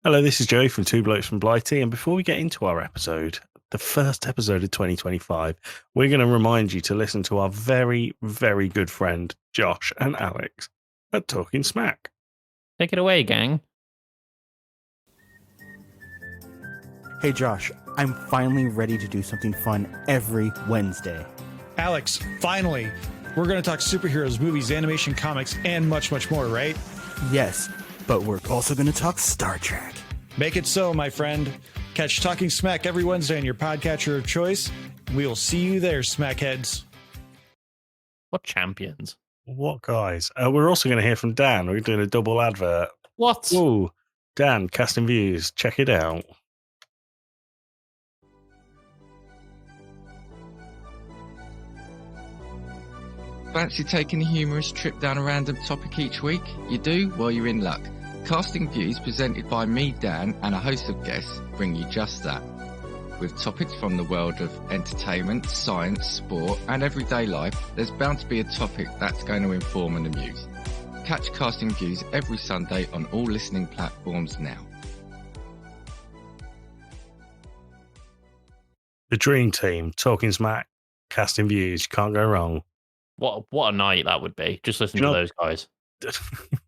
Hello, this is Joey from Two Blokes from Blighty, and before we get into our episode, the first episode of 2025, we're going to remind you to listen to our very, very good friend Josh and Alex at Talking Smack. Take it away, gang. Hey Josh, I'm finally ready to do something fun every Wednesday. Alex, finally, we're going to talk superheroes, movies, animation, comics, and much, much more, right? Yes, but we're also going to talk Star Trek. Make it so, my friend. Catch Talking Smack every Wednesday on your podcatcher of choice. We will see you there, smackheads. What champions? What guys? We're also going to hear from Dan. We're doing a double advert. What? Ooh, Dan, Casting Views. Check it out. Fancy taking a humorous trip down a random topic each week? You do? Well, you're in luck. Casting Views, presented by me, Dan, and a host of guests, bring you just that. With topics from the world of entertainment, science, sport, and everyday life, there's bound to be a topic that's going to inform and amuse. Catch Casting Views every Sunday on all listening platforms now. The Dream Team, Talking Smack, Casting Views. You can't go wrong. What a night that would be. Just listen You to know- those guys.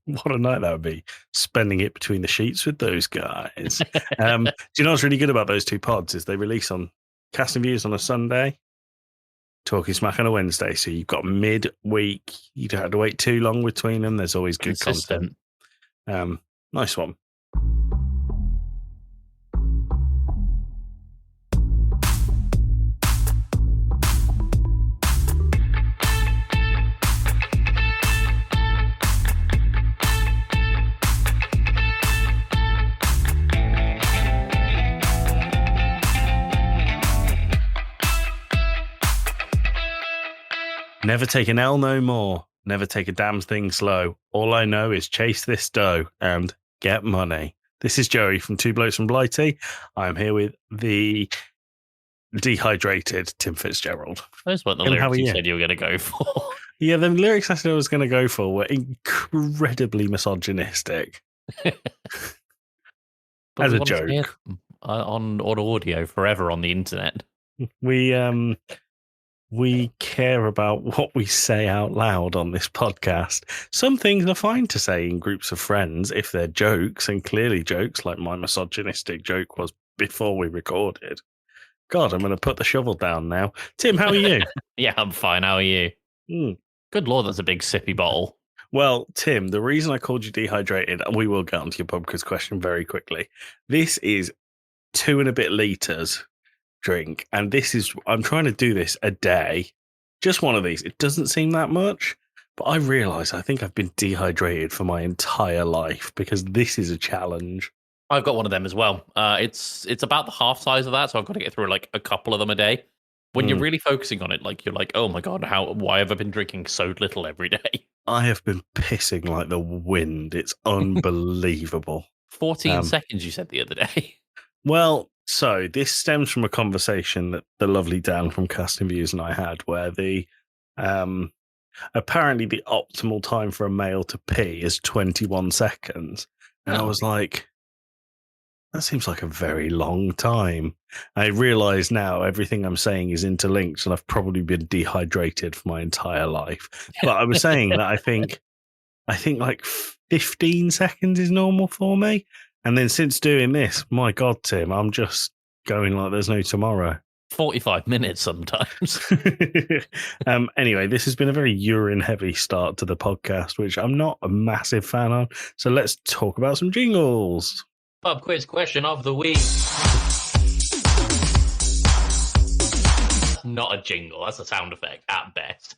What a night that would be, spending it between the sheets with those guys. Do you know what's really good about those two pods is they release on Casting Views on a Sunday, Talking Smack on a Wednesday. So you've got midweek. You don't have to wait too long between them. There's always good Consistent. content. Nice one. Never take an L no more. Never take a damn thing slow. All I know is chase this dough and get money. This is Joey from Two Blokes from Blighty. I'm here with the dehydrated Tim Fitzgerald. Those weren't the Tim, how lyrics are you you? said you were going to go for. Yeah, the lyrics I said I was going to go for were incredibly misogynistic. But As we a want to hear joke. them, on audio forever on the internet. We care about what we say out loud on this podcast. Some things are fine to say in groups of friends if they're jokes, and clearly jokes, like my misogynistic joke was before we recorded. God, I'm going to put the shovel down now. Tim, how are you? Yeah, I'm fine. How are you? Good Lord, that's a big sippy bottle. Well, Tim, the reason I called you dehydrated, and we will get onto your pub quiz question very quickly. This is 2 and a bit litres drink, and I'm trying to do this a day. Just one of these. It doesn't seem that much, but I realise I think I've been dehydrated for my entire life because this is a challenge. I've got one of them as well. It's about the half size of that, so I've got to get through like a couple of them a day. When you're really focusing on it, like you're like, oh my God, why have I been drinking so little every day? I have been pissing like the wind. It's unbelievable. 14 seconds, you said the other day. Well, so this stems from a conversation that the lovely Dan from Casting Views and I had, where the apparently the optimal time for a male to pee is 21 seconds. And I was like, that seems like a very long time. I realise now everything I'm saying is interlinked and I've probably been dehydrated for my entire life. But I was saying that I think like 15 seconds is normal for me. And then since doing this, my God, Tim, I'm just going like there's no tomorrow. 45 minutes sometimes. Anyway, this has been a very urine-heavy start to the podcast, which I'm not a massive fan of. So let's talk about some jingles. Pub quiz question of the week. Not a jingle, that's a sound effect at best.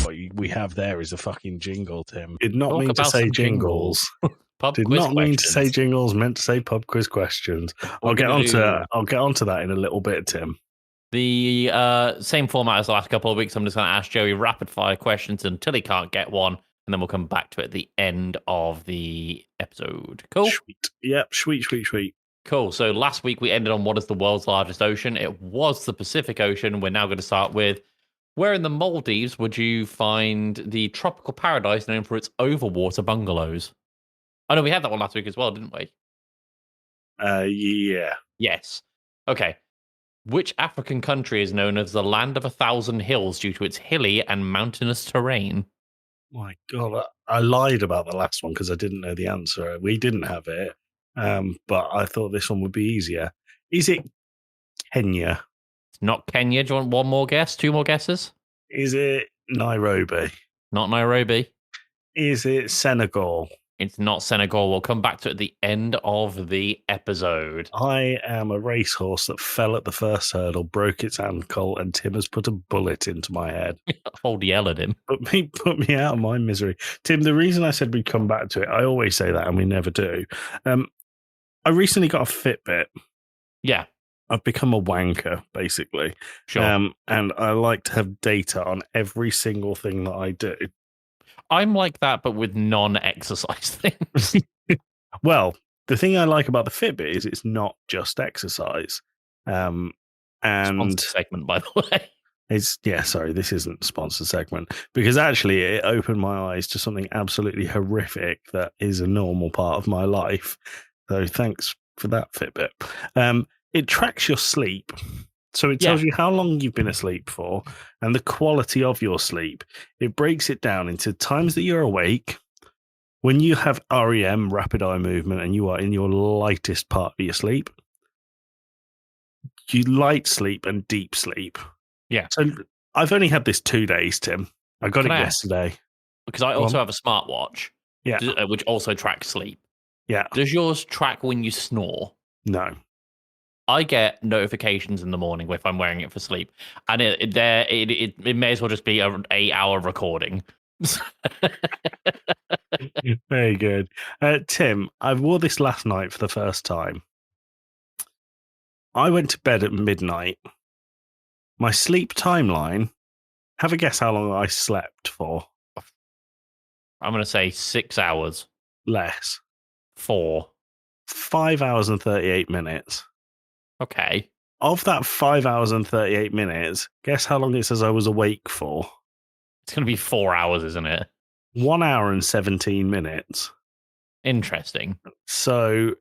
What we have there is a fucking jingle, Tim. Did not Talk mean to about say some jingles. Pub Did quiz not mean to say questions. jingles. Meant to say pub quiz questions. We're I'll get gonna onto that in a little bit, Tim. The same format as the last couple of weeks. I'm just going to ask Joey rapid fire questions until he can't get one, and then we'll come back to it at the end of the episode. Cool? Sweet. Yep. Sweet. Cool. So last week we ended on what is the world's largest ocean. It was the Pacific Ocean. We're now going to start with Where in the Maldives would you find the tropical paradise known for its overwater bungalows? Oh no, we had that one last week as well, didn't we? Yeah. Yes. Okay. Which African country is known as the land of 1,000 hills due to its hilly and mountainous terrain? My God, I lied about the last one because I didn't know the answer. We didn't have it, but I thought this one would be easier. Is it Kenya? It's not Kenya. Do you want one more guess? 2 more guesses? Is it Nairobi? Not Nairobi. Is it Senegal? It's not Senegal. We'll come back to it at the end of the episode. I am a racehorse that fell at the first hurdle, broke its ankle, and Tim has put a bullet into my head. Hold yell at him. Put me out of my misery. Tim, the reason I said we'd come back to it, I always say that and we never do. I recently got a Fitbit. Yeah. I've become a wanker, basically. Sure. And I like to have data on every single thing that I do. I'm like that, but with non-exercise things. Well, the thing I like about the Fitbit is it's not just exercise. And Sponsored segment, by the way. Sorry, this isn't a sponsored segment, because actually it opened my eyes to something absolutely horrific that is a normal part of my life. So thanks for that, Fitbit. It tracks your sleep. So it tells you how long you've been asleep for and the quality of your sleep. It breaks it down into times that you're awake, when you have REM, rapid eye movement, and you are in your lightest part of your sleep, you light sleep and deep sleep. Yeah. So I've only had this 2 days, Tim. I got it yesterday. Because I also have a smartwatch, which also tracks sleep. Yeah. Does yours track when you snore? No. I get notifications in the morning if I'm wearing it for sleep, and it may as well just be an 8-hour recording. Very good. Tim, I wore this last night for the first time. I went to bed at midnight. My sleep timeline, have a guess how long I slept for. I'm going to say 6 hours. Less. 4. 5 hours and 38 minutes. Okay. Of that 5 hours and 38 minutes, guess how long it says I was awake for? It's going to be 4 hours, isn't it? 1 hour and 17 minutes. Interesting. So,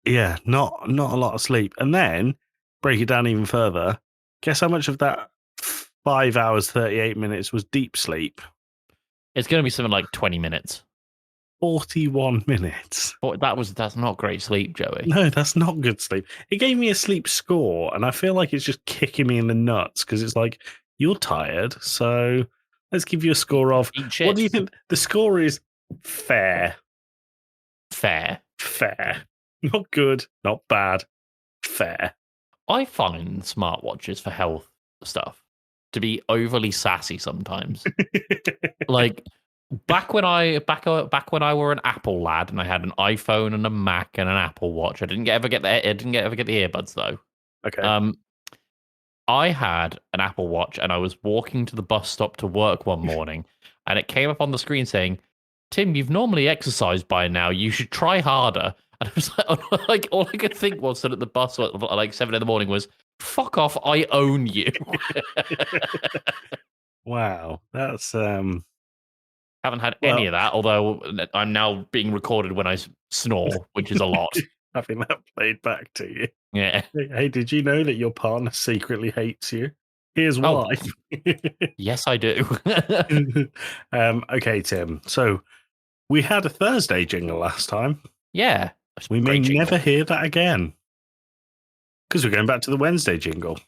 yeah, not a lot of sleep. And then, break it down even further, guess how much of that 5 hours, 38 minutes was deep sleep? It's going to be something like 20 minutes. 41 minutes. But that's not great sleep, Joey. No, that's not good sleep. It gave me a sleep score, and I feel like it's just kicking me in the nuts because it's like, you're tired, so let's give you a score of... What do you think? The score is fair. Fair. Not good, not bad. Fair. I find smartwatches for health stuff to be overly sassy sometimes. Like... Back when I were an Apple lad and I had an iPhone and a Mac and an Apple Watch, I didn't ever get the earbuds though. Okay. I had an Apple Watch and I was walking to the bus stop to work one morning, and it came up on the screen saying, "Tim, you've normally exercised by now. You should try harder." And I was like, all I could think was that at the bus at like 7 in the morning was, "Fuck off! I own you." Wow, that's Haven't had any of that, although I'm now being recorded when I snore, which is a lot. Having that played back to you. Yeah. Hey, did you know that your partner secretly hates you? Here's why. Yes, I do. Okay, Tim. So we had a Thursday jingle last time. Yeah. We may never hear that again. Because we're going back to the Wednesday jingle.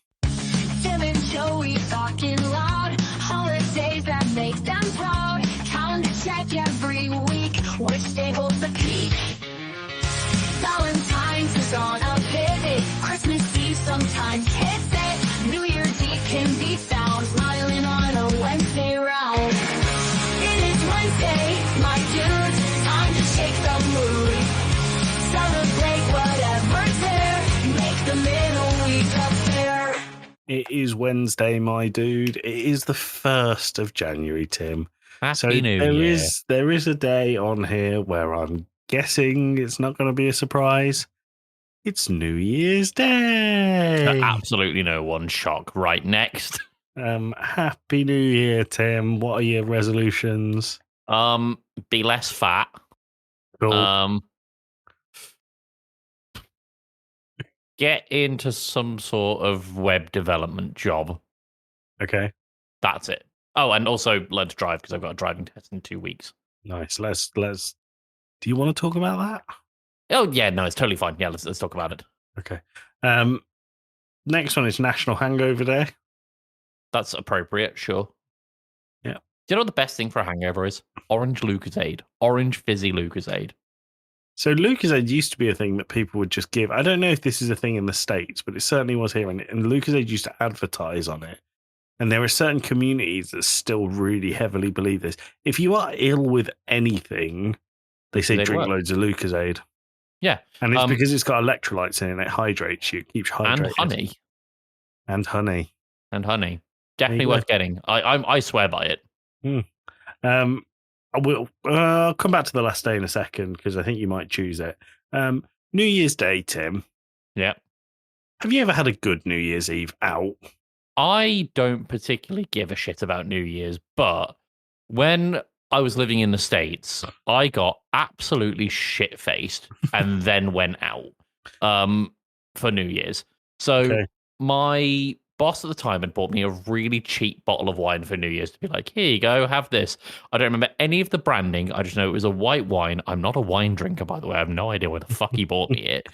Tim and Joey talking loud. Holidays that make them proud. Check every week, which day holds the peak. Valentine's is on a pivot. Christmas Eve sometimes hits it. New Year's Eve can be found smiling on a Wednesday round. It is Wednesday, my dudes. Time to shake the mood. Celebrate whatever's there. Make the middle week a fair. It is Wednesday, my dude. It is the 1st of January, Tim. Happy New Year. There is a day on here where I'm guessing it's not going to be a surprise. It's New Year's Day. Absolutely no one. Shock. Right next. Happy New Year, Tim. What are your resolutions? Be less fat. Cool. Get into some sort of web development job. Okay. That's it. Oh, and also learn to drive because I've got a driving test in 2 weeks. Nice. Let's. Do you want to talk about that? Oh yeah, no, it's totally fine. Yeah, let's talk about it. Okay. Next one is National Hangover Day. That's appropriate, sure. Yeah. Do you know what the best thing for a hangover is? Orange Lucozade. Orange fizzy Lucozade. So Lucozade used to be a thing that people would just give. I don't know if this is a thing in the States, but it certainly was here. And Lucozade used to advertise on it. And there are certain communities that still really heavily believe this. If you are ill with anything, they say drink loads of Lucozade. Yeah. And it's because it's got electrolytes in it. It hydrates you, keeps you hydrated. And honey. And honey. Definitely worth getting. I swear by it. I'll come back to the last day in a second because I think you might choose it. New Year's Day, Tim. Yeah. Have you ever had a good New Year's Eve out? I don't particularly give a shit about New Year's, but when I was living in the States, I got absolutely shit-faced and then went out for New Year's. So my boss at the time had bought me a really cheap bottle of wine for New Year's to be like, here you go, have this. I don't remember any of the branding. I just know it was a white wine. I'm not a wine drinker, by the way. I have no idea where the fuck he bought me it.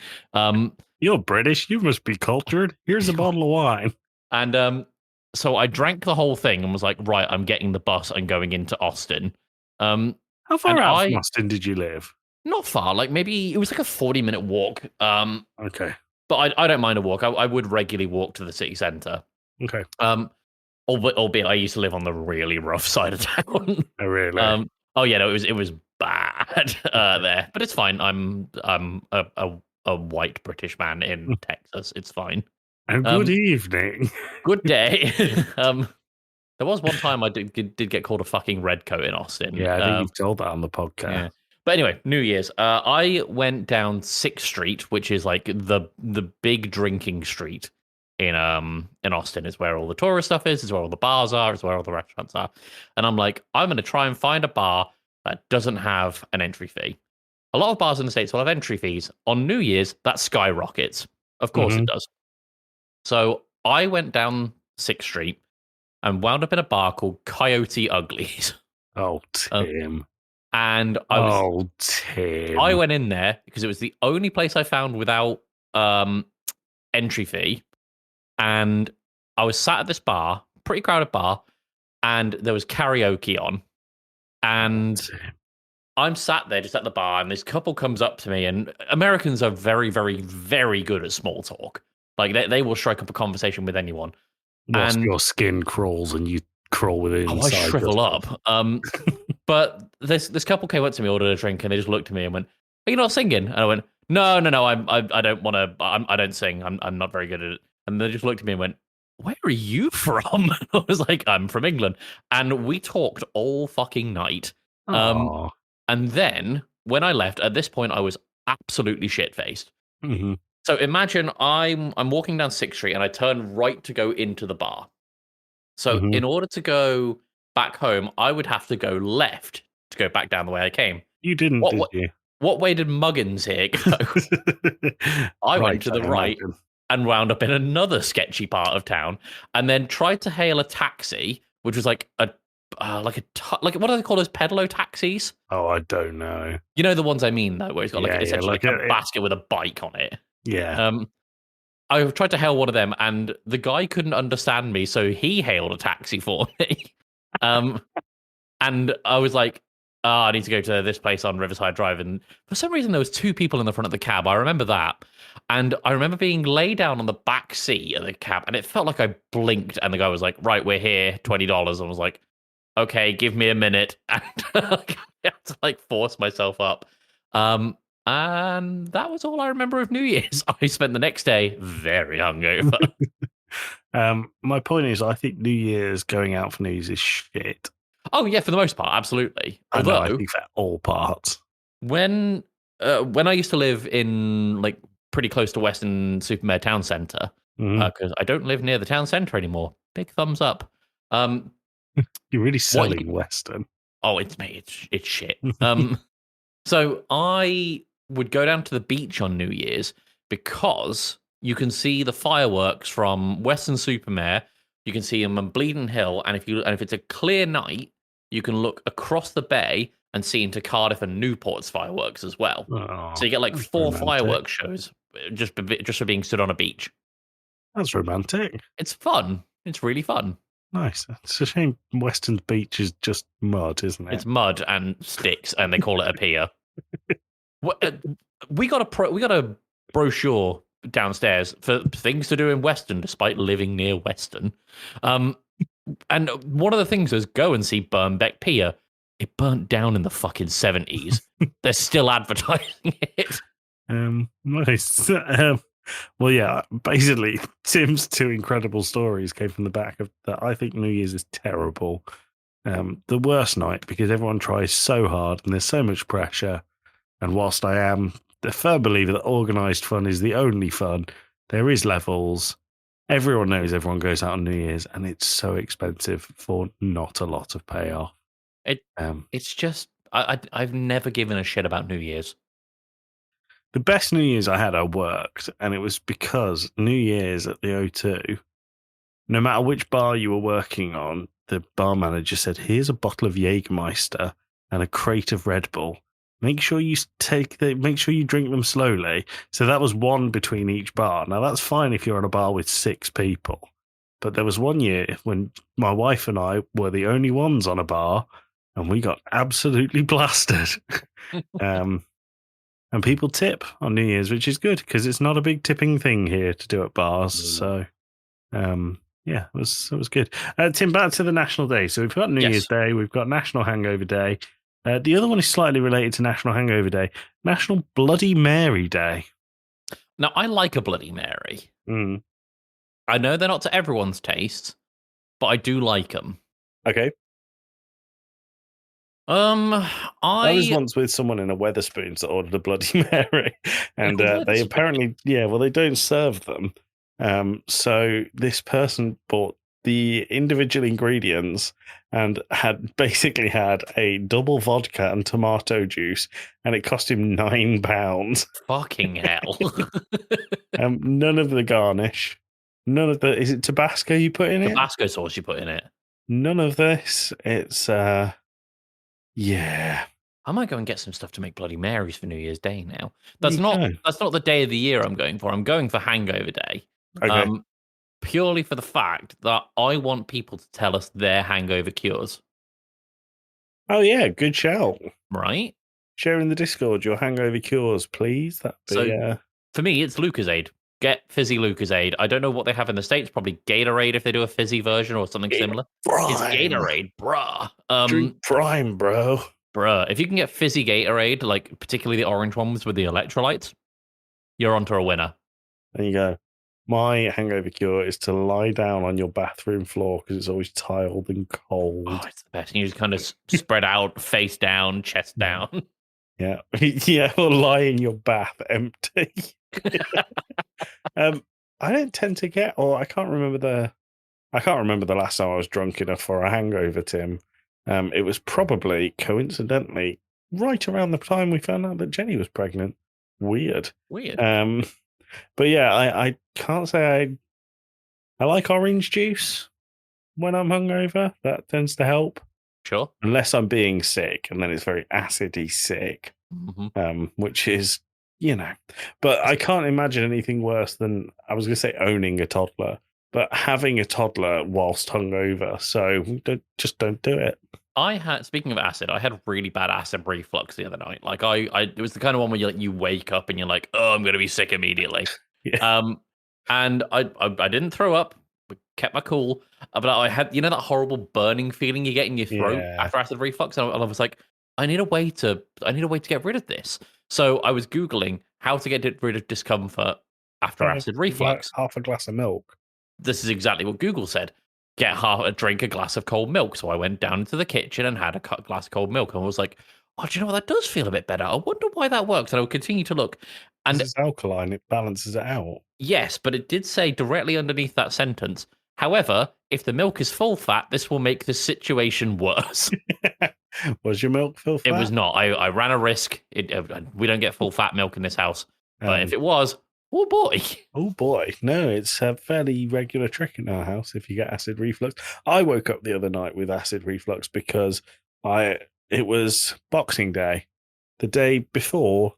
You're British. You must be cultured. Here's a bottle of wine. And so I drank the whole thing and was like, right, I'm getting the bus and going into Austin. How far out from Austin did you live? Not far. Like maybe it was like a 40-minute walk. Okay. But I don't mind a walk. I would regularly walk to the city centre. Okay. Albeit I used to live on the really rough side of town. Oh, really? Oh yeah, no, it was bad there. But it's fine. I'm a white British man in Texas. It's fine. And good evening. Good day. There was one time I did get called a fucking redcoat in Austin. Yeah, I think you've told that on the podcast. Yeah. But anyway, New Year's. I went down 6th Street, which is like the big drinking street in Austin. Is where all the tourist stuff is where all the bars are, is where all the restaurants are. And I'm like, I'm going to try and find a bar that doesn't have an entry fee. A lot of bars in the States will have entry fees. On New Year's, that skyrockets. Of course it does. So I went down 6th Street and wound up in a bar called Coyote Uglies. Oh, Tim. And Tim. I went in there because it was the only place I found without entry fee. And I was sat at this bar, pretty crowded bar, and there was karaoke on. And I'm sat there just at the bar, and this couple comes up to me, and Americans are very, very, very good at small talk. Like they will strike up a conversation with anyone. Whilst your skin crawls and you crawl within. I shrivel up. But this couple came up to me, ordered a drink, and they just looked at me and went, "Are you not singing?" And I went, "No. I don't want to. I don't sing. I'm not very good at it." And they just looked at me and went, "Where are you from?" I was like, "I'm from England." And we talked all fucking night. And then when I left, at this point, I was absolutely shit-faced. Mm-hmm. So imagine I'm walking down 6th Street and I turn right to go into the bar. So in order to go back home, I would have to go left to go back down the way I came. You didn't, did you? What way did Muggins here go? I went to the right and wound up in another sketchy part of town, and then tried to hail a taxi, which was like a what do they call those pedalo taxis? Oh, I don't know. You know the ones I mean, though, where it's got essentially a basket with a bike on it. Yeah. I tried to hail one of them, and the guy couldn't understand me, so he hailed a taxi for me. And I was like, I need to go to this place on Riverside Drive. And for some reason, there was 2 people in the front of the cab. I remember that. And I remember being laid down on the back seat of the cab, and it felt like I blinked, and the guy was like, right, we're here, $20. And I was like, okay, give me a minute. And I had to force myself up. And that was all I remember of New Year's. I spent the next day very hungover. My point is, I think New Year's, going out for New Year's is shit. Oh yeah, for the most part, absolutely. Although I think for all parts. When I used to live in pretty close to Western Supermare Town Centre, because I don't live near the town centre anymore. Big thumbs up. You're really What selling Western. Oh, it's shit. So I would go down to the beach on New Year's because you can see the fireworks from Weston-super-Mare. You can see them on Bleeding Hill, and if it's a clear night, you can look across the bay and see into Cardiff and Newport's fireworks as well. Oh, So you get like that's 4 romantic. fireworks shows just for being stood on a beach. That's romantic. It's fun. It's really fun. Nice. It's a shame Western's beach is just mud, isn't it? It's mud and sticks, and they call it a pier. We got a brochure downstairs for things to do in Weston, despite living near Weston. And one of the things was go and see Burnbeck Pier. It burnt down in the fucking 70s. They're still advertising it. Nice. Well, yeah, basically, Tim's 2 incredible stories came from the back of that. I think New Year's is terrible. The worst night because everyone tries so hard and there's so much pressure. And whilst I am a firm believer that organised fun is the only fun, there is levels. Everyone knows everyone goes out on New Year's, and it's so expensive for not a lot of payoff. It's just I've never given a shit about New Year's. The best New Year's I had, I worked, and it was because New Year's at the O2, no matter which bar you were working on, the bar manager said, "Here's a bottle of Jägermeister and a crate of Red Bull. Make sure you drink them slowly." So that was one between each bar. Now that's fine if you're on a bar with 6 people, but there was one year when my wife and I were the only ones on a bar, and we got absolutely blasted. And people tip on New Year's, which is good because it's not a big tipping thing here to do at bars. So, yeah, it was good. Tim, back to the National Day. So we've got New Year's Day, we've got National Hangover Day. The other one is slightly related to National Hangover Day, National Bloody Mary Day. Now, I like a Bloody Mary. Mm. I know they're not to everyone's taste, but I do like them. Okay. I was once with someone in a Wetherspoons that ordered a Bloody Mary, and they apparently, they don't serve them. So this person bought the individual ingredients and had a double vodka and tomato juice, and it cost him £9. Fucking hell! None of the garnish, none of the. Is it Tabasco you put in it? Tabasco sauce you put in it. None of this. It's yeah. I might go and get some stuff to make Bloody Marys for New Year's Day now. That's not the day of the year I'm going for. I'm going for Hangover Day. Okay. Purely for the fact that I want people to tell us their hangover cures. Oh yeah, good shout. Right? Share in the Discord your hangover cures, please. That'd be for me, it's Lucozade. Get fizzy Lucozade. I don't know what they have in the States. Probably Gatorade if they do a fizzy version or something similar. Prime. It's Gatorade, bruh. Drink Prime, bro. Bruh. If you can get fizzy Gatorade, like particularly the orange ones with the electrolytes, you're onto a winner. There you go. My hangover cure is to lie down on your bathroom floor because it's always tiled and cold. Oh, it's the best. And you just kind of spread out, face down, chest down. Yeah. Yeah, or lie in your bath empty. I don't tend to get, or I can't remember the last time I was drunk enough for a hangover, Tim. It was probably coincidentally right around the time we found out that Jenny was pregnant. Weird. But yeah, I can't say I like orange juice when I'm hungover. That tends to help. Sure. Unless I'm being sick, and then it's very acidy sick, which is, But I can't imagine anything worse than, I was going to say owning a toddler, but having a toddler whilst hungover. So just don't do it. Speaking of acid, I had really bad acid reflux the other night. Like it was the kind of one where you wake up and you're like, oh, I'm going to be sick immediately. Yeah. And I didn't throw up, kept my cool, but I had, that horrible burning feeling you get in your throat after acid reflux. And I was like, I need a way to get rid of this. So I was Googling how to get rid of discomfort after acid reflux. Half a glass of milk. This is exactly what Google said. Drink a glass of cold milk. So I went down into the kitchen and had a glass of cold milk, and I was like, oh, do you know what? That does feel a bit better. I wonder why that works. And I would continue to look. And it's alkaline. It balances it out. Yes, but it did say directly underneath that sentence, However, if the milk is full fat, this will make the situation worse. Was your milk full fat? It was not. I ran a risk. We don't get full fat milk in this house. But if it was, oh boy. Oh boy. No, it's a fairly regular trick in our house if you get acid reflux. I woke up the other night with acid reflux because it was Boxing Day, the day before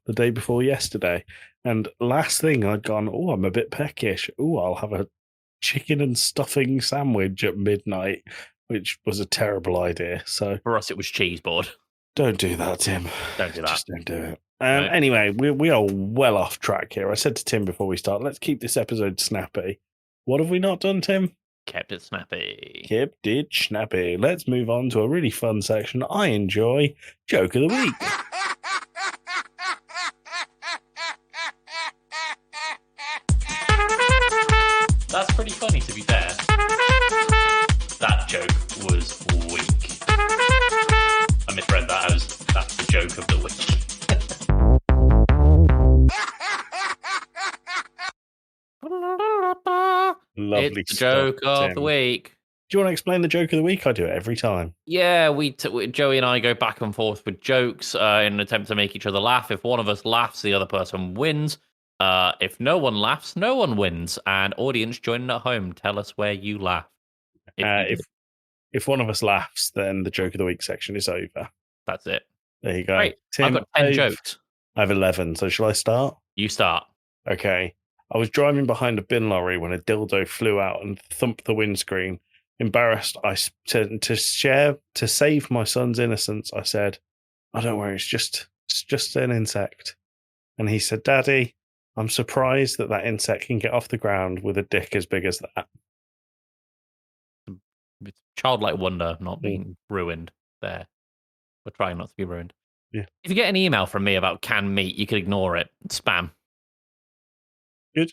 yesterday. And last thing I'd gone, oh, I'm a bit peckish. Oh, I'll have a chicken and stuffing sandwich at midnight, which was a terrible idea. So For us, it was cheese board. don't do that, Tim. Don't do that. Just don't do it. Right. Anyway, we are well off track here. I said to Tim before we start, let's keep this episode snappy. What have we not done, Tim? Kept it snappy. Kept it snappy. Let's move on to a really fun section I enjoy, Joke of the Week. That's pretty funny, to be fair. That joke was weak. I misread that as that's the joke of the week. Lovely It's the joke stuff, of Tim. the week. Do you want to explain the joke of the week? I do it every time. Yeah, Joey and I go back and forth with jokes in an attempt to make each other laugh. If one of us laughs, the other person wins. If no one laughs, no one wins. And audience joining at home, tell us where you laugh. If one of us laughs, then the joke of the week section is over. That's it. There you go. Great. Tim, I've got 10 jokes. I have 11. So shall I start? You start. Okay. I was driving behind a bin lorry when a dildo flew out and thumped the windscreen. Embarrassed, I said to save my son's innocence. I said, "Oh, don't worry, it's just an insect." And he said, "Daddy, I'm surprised that insect can get off the ground with a dick as big as that." It's childlike wonder not being ruined there. We're trying not to be ruined. Yeah. If you get an email from me about canned meat, you can ignore it. It's spam. Good.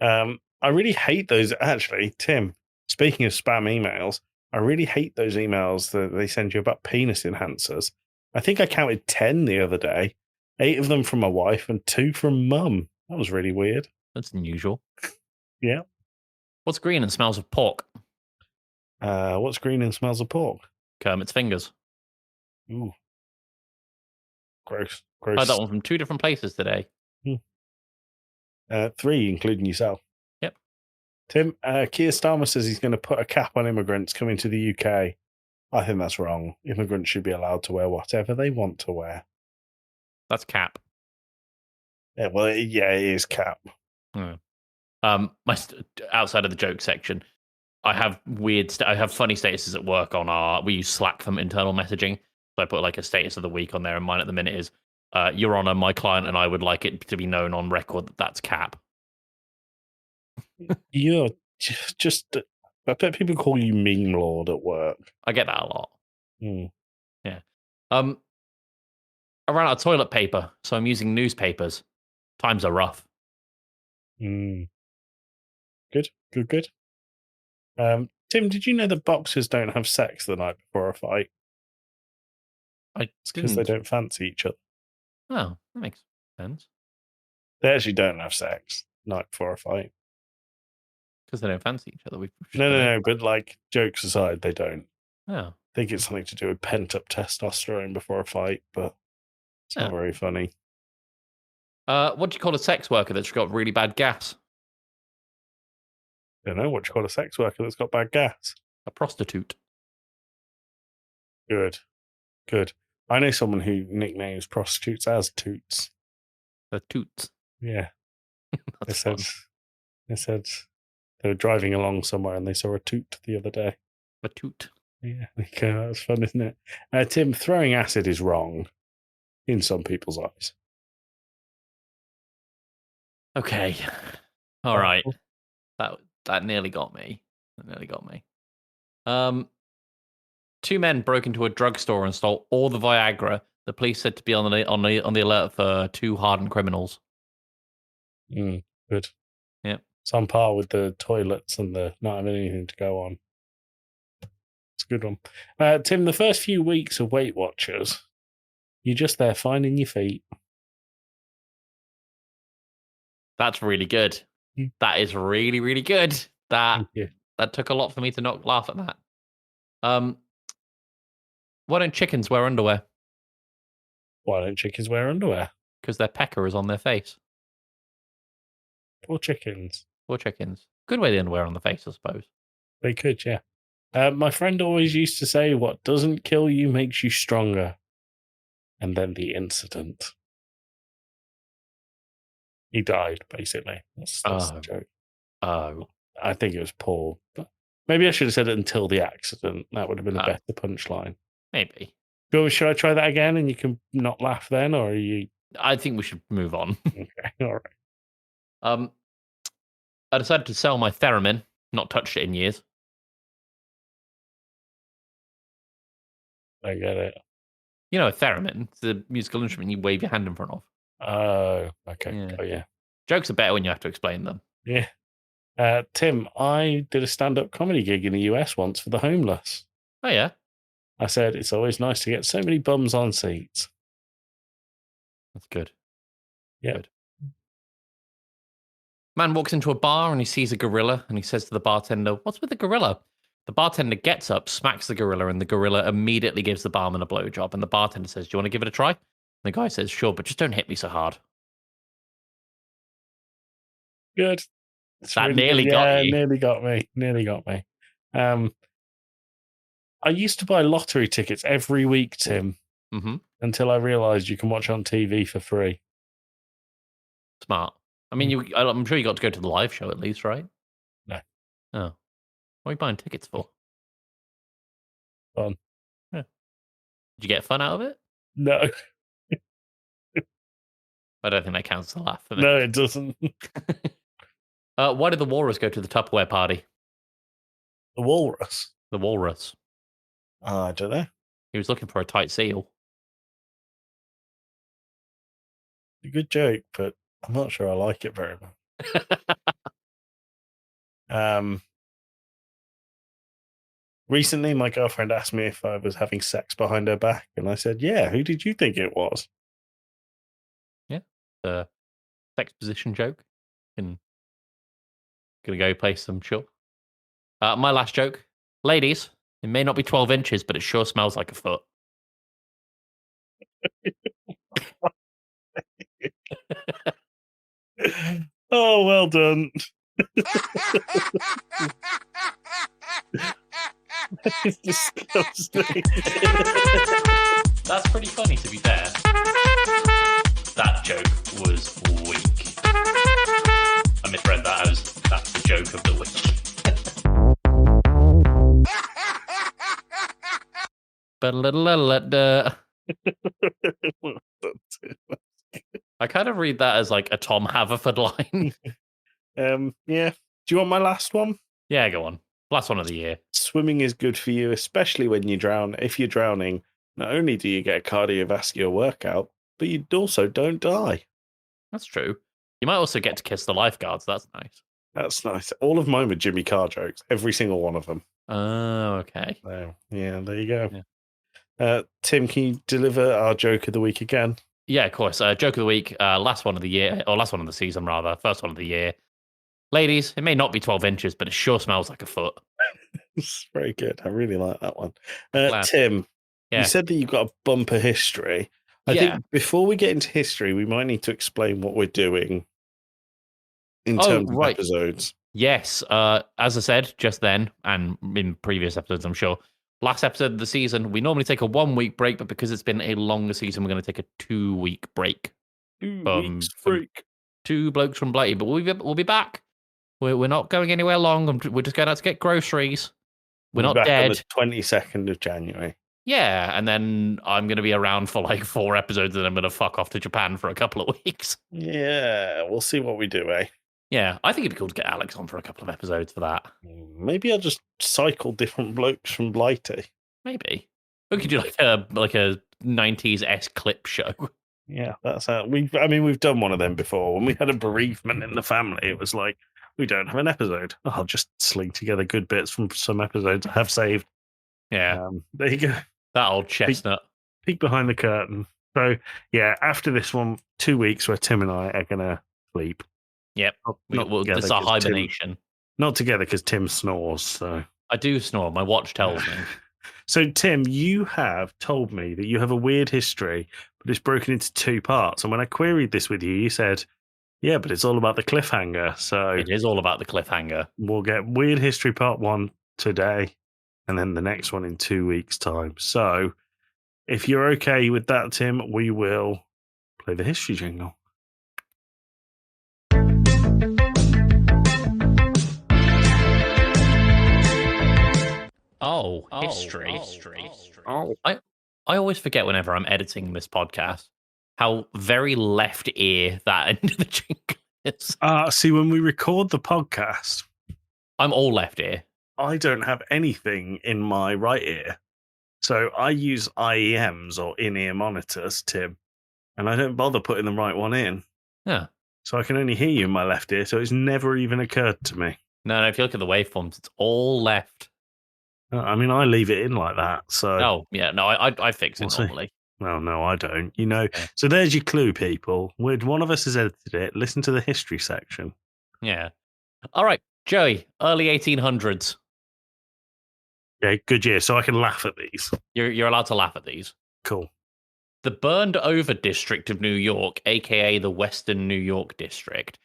I really hate those. Actually, Tim, speaking of spam emails, I really hate those emails that they send you about penis enhancers. I think I counted 10 the other day. 8 of them from my wife and 2 from mum. That was really weird. That's unusual. Yeah. What's green and smells of pork? What's green and smells of pork? Kermit's fingers. Ooh. Gross. I heard that one from 2 different places today. 3, including yourself. Yep. Tim, Keir Starmer says he's going to put a cap on immigrants coming to the UK. I think that's wrong. Immigrants should be allowed to wear whatever they want to wear. That's cap. Yeah, well, yeah, it is cap. Outside of the joke section, I have I have funny statuses at work on we use Slack for internal messaging. So I put like a status of the week on there, and mine at the minute is, Your Honor, my client and I would like it to be known on record that that's cap. You're just I bet people call you meme lord at work. I get that a lot. Mm. Yeah. I ran out of toilet paper, so I'm using newspapers. Times are rough. Mm. Good. Tim, did you know that boxers don't have sex the night before a fight? It's because they don't fancy each other. Oh, that makes sense. They actually don't have sex the night before a fight. Because they don't fancy each other. No. But like, jokes aside, they don't. Oh. I think it's something to do with pent-up testosterone before a fight, but it's not very funny. What do you call a sex worker that's got really bad gas? I don't know. What do you call a sex worker that's got bad gas? A prostitute. Good. I know someone who nicknames prostitutes as toots. The toots. Yeah. They That's fun. said they were driving along somewhere and they saw a toot the other day. A toot. Yeah, that's fun, isn't it? Tim, throwing acid is wrong in some people's eyes. Okay. All right. That nearly got me. Two men broke into a drugstore and stole all the Viagra. The police said to be on the alert for 2 hardened criminals. Good. Yep. It's on par with the toilets and the not having anything to go on. It's a good one. Tim, the first few weeks of Weight Watchers, you're just there finding your feet. That's really good. That is really, really good. That Thank you. that took a lot for me to not laugh at that. Why don't chickens wear underwear? Why don't chickens wear underwear? Because their pecker is on their face. Poor chickens. Poor chickens. Good way the underwear on the face, I suppose. They could, yeah. My friend always used to say, what doesn't kill you makes you stronger. And then the incident. He died, basically. That's the joke. Oh. I think it was Paul. But maybe I should have said it until the accident. That would have been a better punchline. Maybe. Should I try that again and you can not laugh then? Or are you... I think we should move on. Okay, all right. I decided to sell my theremin. Not touched it in years. I get it. You know, a theremin. It's a musical instrument you wave your hand in front of. Oh, okay. Yeah. Oh, yeah. Jokes are better when you have to explain them. Yeah. Tim, I did a stand-up comedy gig in the US once for the homeless. Oh, yeah? I said, it's always nice to get so many bums on seats. That's good. Yeah. Good. Man walks into a bar and he sees a gorilla and he says to the bartender, "What's with the gorilla?" The bartender gets up, smacks the gorilla, and the gorilla immediately gives the barman a blowjob. And the bartender says, "Do you want to give it a try?" And the guy says, "Sure, but just don't hit me so hard." Good. That nearly got you. Nearly got me. Nearly got me. I used to buy lottery tickets every week, Tim, until I realised you can watch on TV for free. Smart. I mean, I'm sure you got to go to the live show at least, right? No. Oh. What are you buying tickets for? Fun. Yeah. Did you get fun out of it? No. I don't think that counts as a laugh for me. No, it doesn't. Why did the walrus go to the Tupperware party? The walrus? The walrus. I don't know. He was looking for a tight seal. A good joke, but I'm not sure I like it very much. Recently, my girlfriend asked me if I was having sex behind her back, and I said, yeah, who did you think it was? Yeah, the sex position joke. Gonna go play some sure. My last joke. Ladies, it may not be 12 inches, but it sure smells like a foot. Oh, well done. It's disgusting. That's pretty funny, to be fair. That joke was weak. I misread that as that's the joke of the week. I kind of read that as like a Tom Haverford line. Yeah. Do you want my last one? Yeah, go on. Last one of the year. Swimming is good for you, especially when you drown. If you're drowning, not only do you get a cardiovascular workout, but you also don't die. That's true. You might also get to kiss the lifeguards. That's nice. That's nice. All of mine were Jimmy Carr jokes. Every single one of them. Oh, okay. So, yeah, there you go. Yeah. Tim, can you deliver our joke of the week again? Yeah, of course. Joke of the week, last one of the year, or last one of the season, rather. First one of the year. Ladies, it may not be 12 inches, but it sure smells like a foot. It's very good. I really like that one. Glad. Tim, Yeah. you said that you've got a bumper history. I think before we get into history, we might need to explain what we're doing in terms of episodes. Yes. As I said just then, and in previous episodes, I'm sure, last episode of the season, we normally take a 1 week break, but because it's been a longer season, we're going to take a 2 week break. 2 weeks break. Two blokes from Blighty, but we'll be back. We're not going anywhere long. We're just going out to get groceries. We're not back dead. On the 22nd of January. Yeah, and then I'm going to be around for like 4 episodes, and I'm going to fuck off to Japan for a couple of weeks. Yeah, we'll see what we do, eh? Yeah, I think it'd be cool to get Alex on for a couple of episodes for that. Maybe I'll just cycle different blokes from Blighty. Maybe we could do like a 90s clip show. Yeah, that's how we've done one of them before. When we had a bereavement in the family, it was like, we don't have an episode. I'll just sling together good bits from some episodes I have saved. Yeah. There you go. That old chestnut. Peek behind the curtain. So, yeah, after this one, 2 weeks where Tim and I are going to sleep. Yep. This is our hibernation. Not together because Tim snores. So I do snore. My watch tells me. So, Tim, you have told me that you have a weird history, but it's broken into 2 parts. And when I queried this with you, you said, yeah, but it's all about the cliffhanger. So It is all about the cliffhanger. we'll get Weird History Part 1 today, and then the next one in 2 weeks' time. So if you're okay with that, Tim, we will play the history jingle. History. Oh. I always forget whenever I'm editing this podcast how very left ear that end of the jingle is. See, when we record the podcast, I'm all left ear. I don't have anything in my right ear. So I use IEMs or in-ear monitors, Tim, and I don't bother putting the right one in. Yeah. So I can only hear you in my left ear, so it's never even occurred to me. No, if you look at the waveforms, it's all left. I mean, I leave it in like that, so... Oh, yeah, no, I fix it We'll see. normally. No, I don't. You know, Yeah. so there's your clue, people. When one of us has edited it, listen to the history section. Yeah. All right, Joey, early 1800s. Yeah, good year. So I can laugh at these. You're allowed to laugh at these. Cool. The burned over district of New York, aka the Western New York district,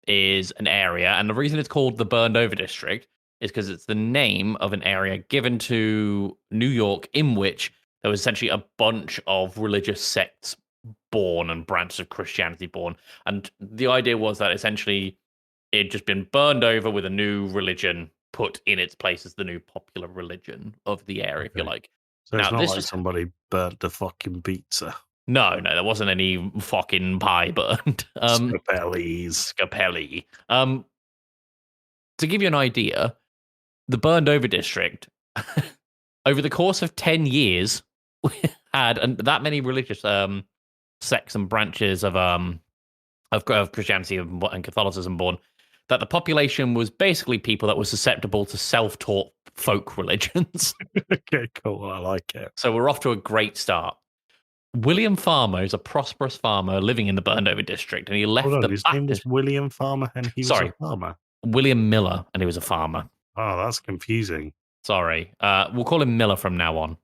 is an area, and the reason it's called the burned over district is because it's the name of an area given to New York in which there was essentially a bunch of religious sects born and branches of Christianity born, and the idea was that essentially it had just been burned over with a new religion put in its place as the new popular religion of the area, if you Okay. like. So it's Now, not this like was- somebody burnt the fucking pizza. No, there wasn't any fucking pie burned. Scapellis. Scapelli. To give you an idea, the burned over district, over the course of 10 years, had that many religious sects and branches of Christianity and Catholicism born, that the population was basically people that were susceptible to self-taught folk religions. Okay, cool. I like it. So we're off to a great start. William Farmer is a prosperous farmer living in the burned over district, and he left Hold on, the his name was Baptist. William Farmer and he was Sorry. a farmer. William Miller, and he was a farmer. Oh, that's confusing. Sorry. We'll call him Miller from now on.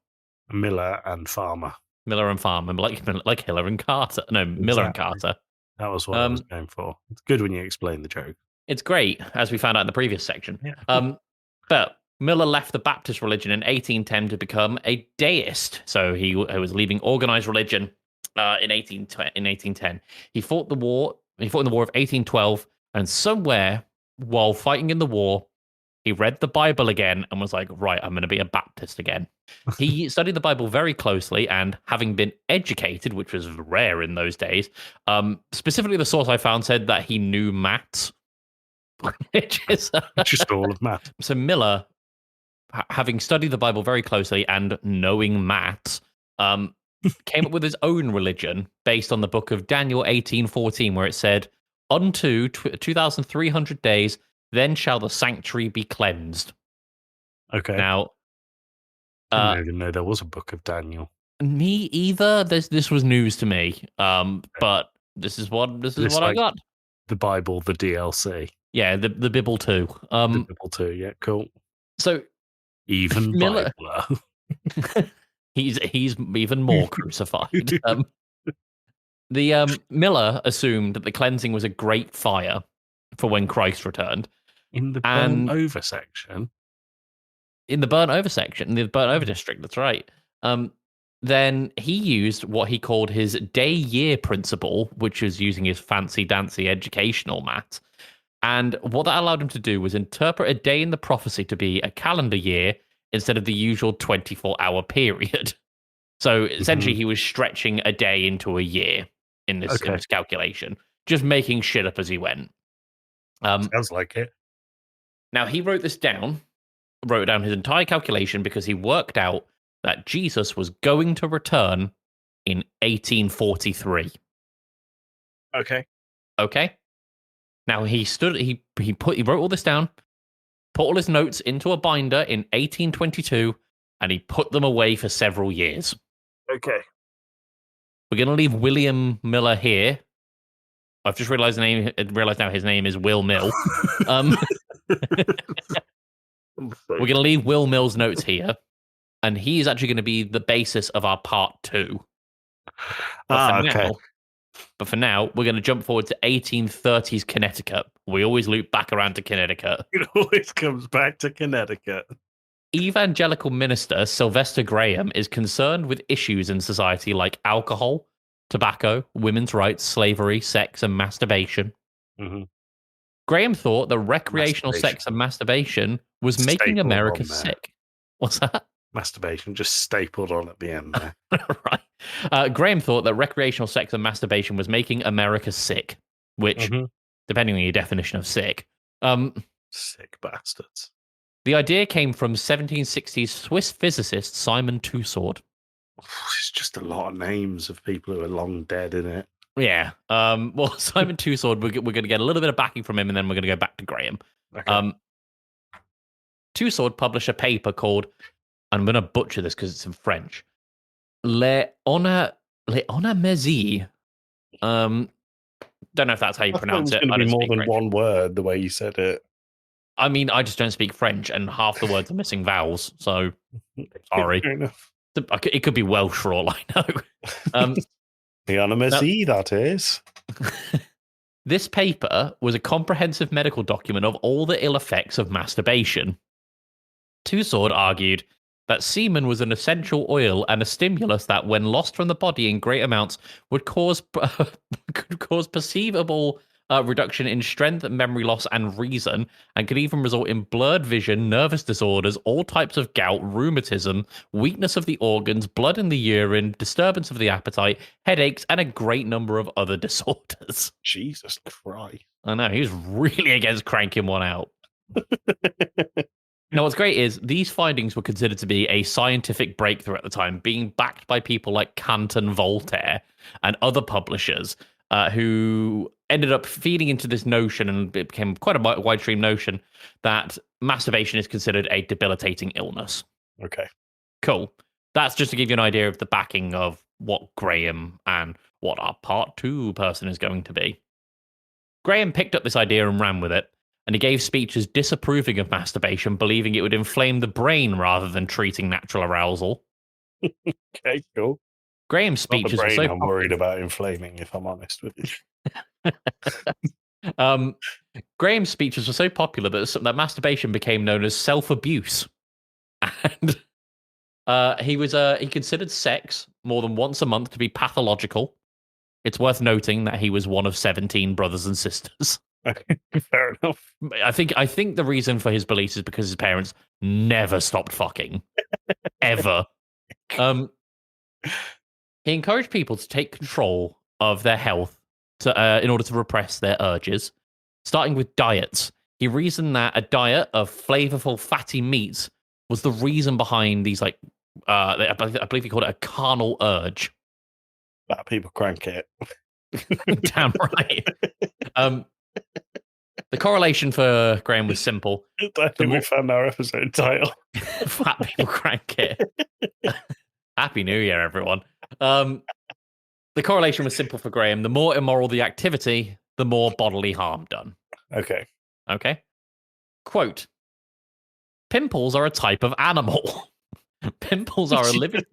Miller and Farmer. Miller and Farmer, like Hiller and Carter. No, Miller and Exactly. Carter. That was what I was going for. It's good when you explain the joke. It's great, as we found out in the previous section. Yeah. But Miller left the Baptist religion in 1810 to become a deist. So he was leaving organized religion in 1810. He fought in the War of 1812, and somewhere while fighting in the war, he read the Bible again and was like, right, I'm going to be a Baptist again. He studied the Bible very closely, and having been educated, which was rare in those days, specifically the source I found said that he knew maths. Which is Just all of math. So Miller, having studied the Bible very closely and knowing maths, came up with his own religion based on the book of Daniel 18:14, where it said, "Unto 2,300 days, then shall the sanctuary be cleansed." Okay. Now, I didn't even know there was a book of Daniel. me either. This was news to me. But this is what I like- got. The Bible, the DLC. Yeah, the Bible too. The Bible too, yeah, cool. So Even Miller- Bibler. he's even more crucified. The Miller assumed that the cleansing was a great fire for when Christ returned. In the And- burn over section. In the burnt over section, the burnt over district, that's right. Then he used what he called his day-year principle, which was using his fancy-dancy educational maths. And what that allowed him to do was interpret a day in the prophecy to be a calendar year instead of the usual 24-hour period. So essentially, he was stretching a day into a year in this calculation, just making shit up as he went. Sounds like it. Now, he wrote down his entire calculation because he worked out that Jesus was going to return in 1843. Okay. Okay? Now, he wrote all this down, put all his notes into a binder in 1822, and he put them away for several years. Okay. We're going to leave William Miller here I've just realized now his name is Will Mill. We're going to leave Will Mill's notes here, and he's actually going to be the basis of our part 2. Okay. But for now, we're going to jump forward to 1830s Connecticut. We always loop back around to Connecticut. It always comes back to Connecticut. Evangelical minister Sylvester Graham is concerned with issues in society like alcohol, tobacco, women's rights, slavery, sex, and masturbation. Mm-hmm. Graham thought that recreational sex and masturbation was making America sick. What's that? Masturbation, just stapled on at the end there. Right. Graham thought that recreational sex and masturbation was making America sick, which, depending on your definition of sick, sick bastards. The idea came from 1760s Swiss physicist Simon Tussaud. It's just a lot of names of people who are long dead in it. Yeah. Well, Simon Tussaud, we're going to get a little bit of backing from him, and then we're going to go back to Graham. Okay. Tussaud published a paper called, I'm going to butcher this because it's in French, Le Onomèsie. Don't know if that's how you pronounce it. It's going to be more than one word the way you said it. I mean, I just don't speak French, and half the words are missing vowels, so sorry. Fair enough. It could be Welsh for all I know. The Onomèsie, that is. This paper was a comprehensive medical document of all the ill effects of masturbation. Tussaud argued that semen was an essential oil and a stimulus that, when lost from the body in great amounts, would cause perceivable reduction in strength, memory loss, and reason, and could even result in blurred vision, nervous disorders, all types of gout, rheumatism, weakness of the organs, blood in the urine, disturbance of the appetite, headaches, and a great number of other disorders. Jesus Christ. I know, he was really against cranking one out. Now, what's great is these findings were considered to be a scientific breakthrough at the time, being backed by people like Kant and Voltaire and other publishers who ended up feeding into this notion, and it became quite a wide-stream notion, that masturbation is considered a debilitating illness. Okay. Cool. That's just to give you an idea of the backing of what Graham and what our part 2 person is going to be. Graham picked up this idea and ran with it, and he gave speeches disapproving of masturbation, believing it would inflame the brain rather than treating natural arousal. Okay, cool. Graham's speeches were so I'm worried about inflaming, if I'm honest with you. Graham's speeches were so popular that masturbation became known as self-abuse. And he considered sex more than once a month to be pathological. It's worth noting that he was one of 17 brothers and sisters. Okay, fair enough. I think the reason for his beliefs is because his parents never stopped fucking. Ever. He encouraged people to take control of their health in order to repress their urges, starting with diets. He reasoned that a diet of flavorful, fatty meats was the reason behind these, I believe he called it a carnal urge. That people crank it. Damn right. The correlation for Graham was simple. I think we found our episode title. Fat people crank it. Happy New Year, everyone. The correlation was simple for Graham. The more immoral the activity, the more bodily harm done. Okay. Quote, pimples are a type of animal. Pimples are a living...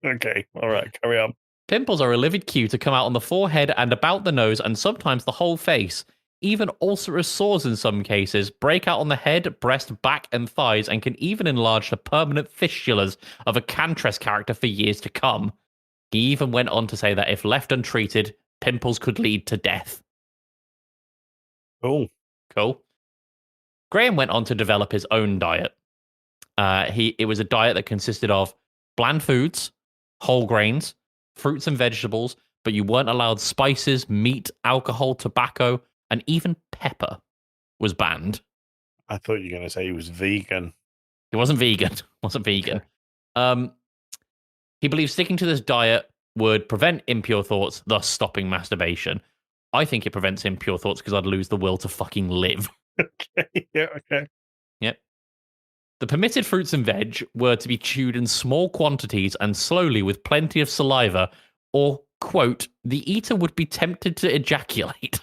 Okay, all right, carry on. Pimples are a livid cue to come out on the forehead and about the nose and sometimes the whole face. Even ulcerous sores in some cases break out on the head, breast, back, and thighs and can even enlarge to permanent fistulas of a cantress character for years to come. He even went on to say that if left untreated, pimples could lead to death. Cool. Graham went on to develop his own diet. It was a diet that consisted of bland foods, whole grains, fruits and vegetables, but you weren't allowed spices, meat, alcohol, tobacco, and even pepper was banned. I thought you were going to say he was vegan. He wasn't vegan. He believed sticking to this diet would prevent impure thoughts, thus stopping masturbation. I think it prevents impure thoughts because I'd lose the will to fucking live. Okay. Yep. The permitted fruits and veg were to be chewed in small quantities and slowly with plenty of saliva, or quote, the eater would be tempted to ejaculate.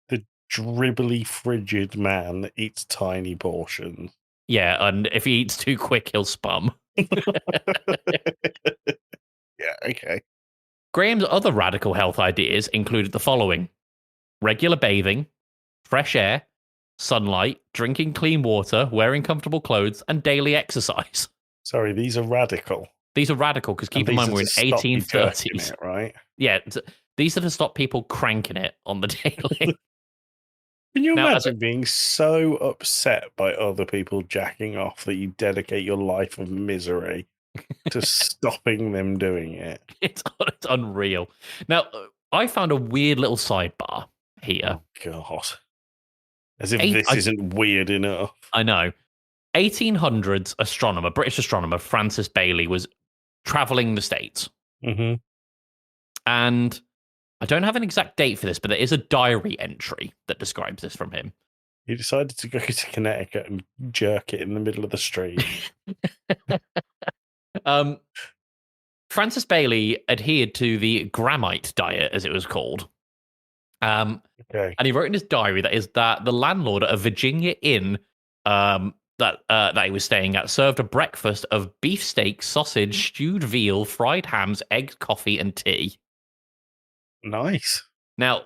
The dribbly, frigid man that eats tiny portions. Yeah, and if he eats too quick, he'll spum. Yeah, okay. Graham's other radical health ideas included the following: regular bathing, fresh air, sunlight, drinking clean water, wearing comfortable clothes, and daily exercise. Sorry, these are radical. These are radical because keep And in these mind are we're in to stop you jerking 1830s. it, right? Yeah, these are to stop people cranking it on the daily. Can you Now, imagine being so upset by other people jacking off that you dedicate your life of misery to stopping them doing it? It's unreal. Now, I found a weird little sidebar here. Oh, God. As if Eight- this I- isn't weird enough. I know. 1800s astronomer, British astronomer Francis Bailey was traveling the States. Mm-hmm. And I don't have an exact date for this, but there is a diary entry that describes this from him. He decided to go to Connecticut and jerk it in the middle of the street. Francis Bailey adhered to the Grammite diet, as it was called. Okay. And he wrote in his diary that the landlord at a Virginia inn that he was staying at served a breakfast of beefsteak, sausage, stewed veal, fried hams, eggs, coffee, and tea. Nice. Now,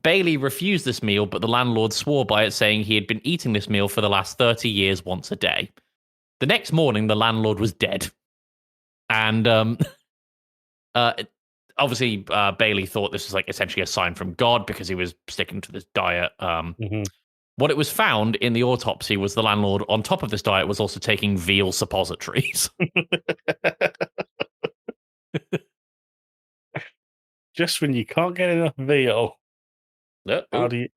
Bailey refused this meal, but the landlord swore by it, saying he had been eating this meal for the last 30 years once a day. The next morning, the landlord was dead. And obviously, Bailey thought this was like essentially a sign from God because he was sticking to this diet. What it was found in the autopsy was the landlord, on top of this diet, was also taking veal suppositories. Just when you can't get enough veal, how do you...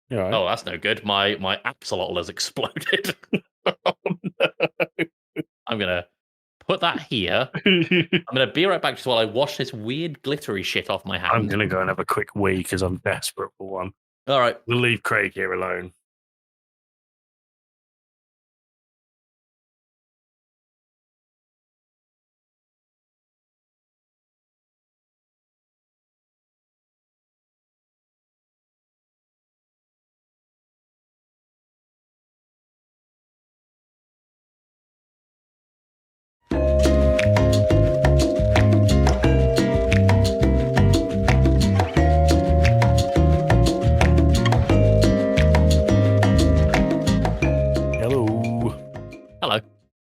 You're right. Oh, that's no good. My axolotl has exploded. Oh, no. I'm going to put that here. I'm going to be right back just while I wash this weird glittery shit off my hand. I'm going to go and have a quick wee because I'm desperate for one. All right. We'll leave Craig here alone.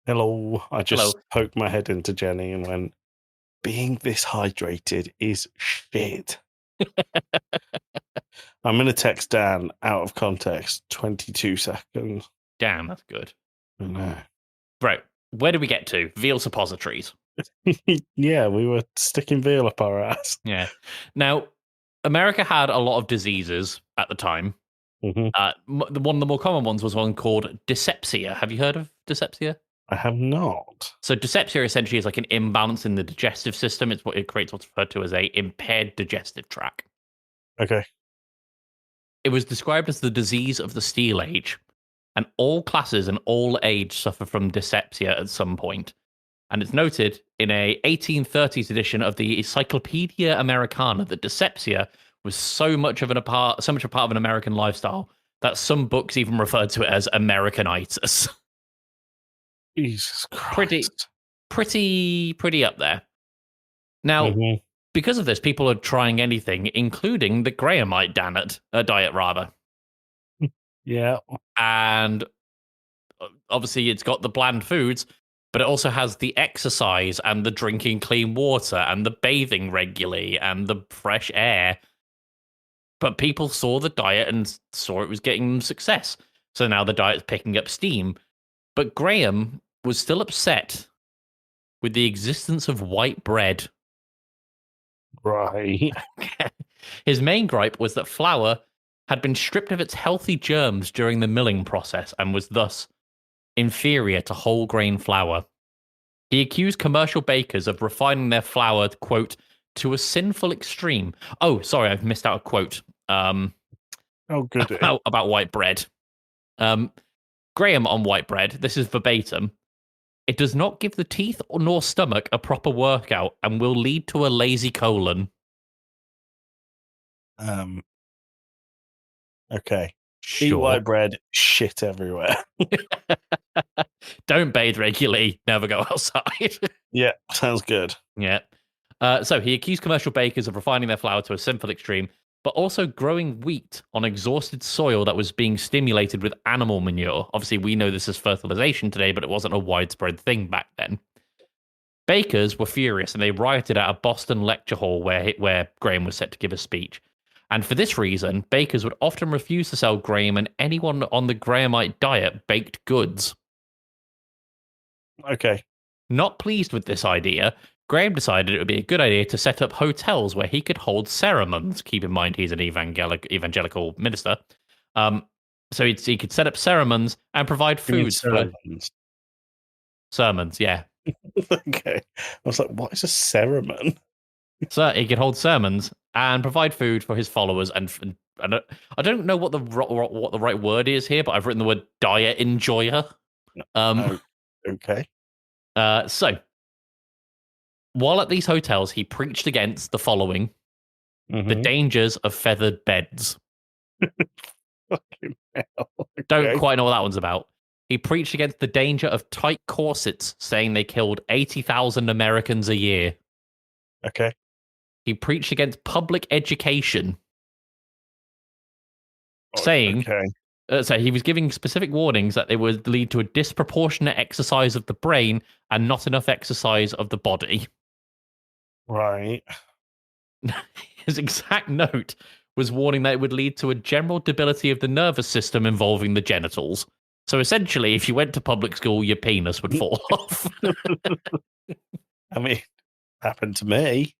Hello. I just poked my head into Jenny and went, being this hydrated is shit. I'm going to text Dan out of context, 22 seconds. Damn, that's good. I know. Right. Where do we get to? Veal suppositories. Yeah, we were sticking veal up our ass. Yeah. Now, America had a lot of diseases at the time. Mm-hmm. One of the more common ones was one called dyspepsia. Have you heard of dyspepsia? I have not. So dyspepsia essentially is like an imbalance in the digestive system. It's what it creates what's referred to as a impaired digestive tract. Okay. It was described as the disease of the Steel Age, and all classes and all age suffer from dyspepsia at some point. And it's noted in a 1830s edition of the Encyclopedia Americana that dyspepsia was so much a part of an American lifestyle that some books even referred to it as Americanitis. Jesus Christ. Pretty up there. Now, because of this, people are trying anything, including the Grahamite diet, rather. Yeah. And obviously, it's got the bland foods, but it also has the exercise and the drinking clean water and the bathing regularly and the fresh air. But people saw the diet and saw it was getting them success. So now the diet's picking up steam. But Graham was still upset with the existence of white bread. Right. His main gripe was that flour had been stripped of its healthy germs during the milling process and was thus inferior to whole grain flour. He accused commercial bakers of refining their flour, quote, to a sinful extreme. Oh, sorry, I've missed out a quote. Good. About white bread. Graham on white bread, this is verbatim. It does not give the teeth nor stomach a proper workout and will lead to a lazy colon. Okay. Eat Sure. white bread, shit everywhere. Don't bathe regularly. Never go outside. Yeah, sounds good. Yeah. So he accused commercial bakers of refining their flour to a sinful extreme, but also growing wheat on exhausted soil that was being stimulated with animal manure. Obviously, we know this as fertilization today, but it wasn't a widespread thing back then. Bakers were furious and they rioted at a Boston lecture hall where Graham was set to give a speech. And for this reason, bakers would often refuse to sell Graham and anyone on the Grahamite diet baked goods. Okay. Not pleased with this idea, Graham decided it would be a good idea to set up hotels where he could hold sermons. Keep in mind, he's an evangelical minister. So he could set up sermons and provide food. Sermons, yeah. Okay. I was like, what is a ceremony? So he could hold sermons and provide food for his followers. And I don't know what the right word is here, but I've written the word diet enjoyer. Okay. So while at these hotels, he preached against the following: the dangers of feathered beds. Fucking hell. Don't Okay. quite know what that one's about. He preached against the danger of tight corsets, saying they killed 80,000 Americans a year. Okay. He preached against public education, saying, so he was giving specific warnings that they would lead to a disproportionate exercise of the brain and not enough exercise of the body. Right. His exact note was warning that it would lead to a general debility of the nervous system involving the genitals. So essentially, if you went to public school, your penis would fall off. I mean, happened to me.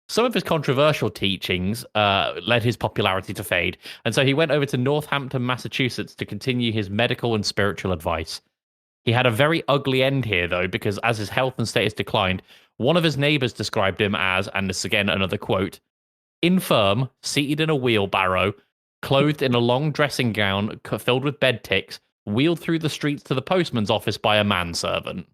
Some of his controversial teachings led his popularity to fade, and so he went over to Northampton, Massachusetts to continue his medical and spiritual advice. He had a very ugly end here, though, because as his health and status declined, one of his neighbors described him as, and this again another quote, infirm, seated in a wheelbarrow, clothed in a long dressing gown filled with bed ticks, wheeled through the streets to the postman's office by a manservant.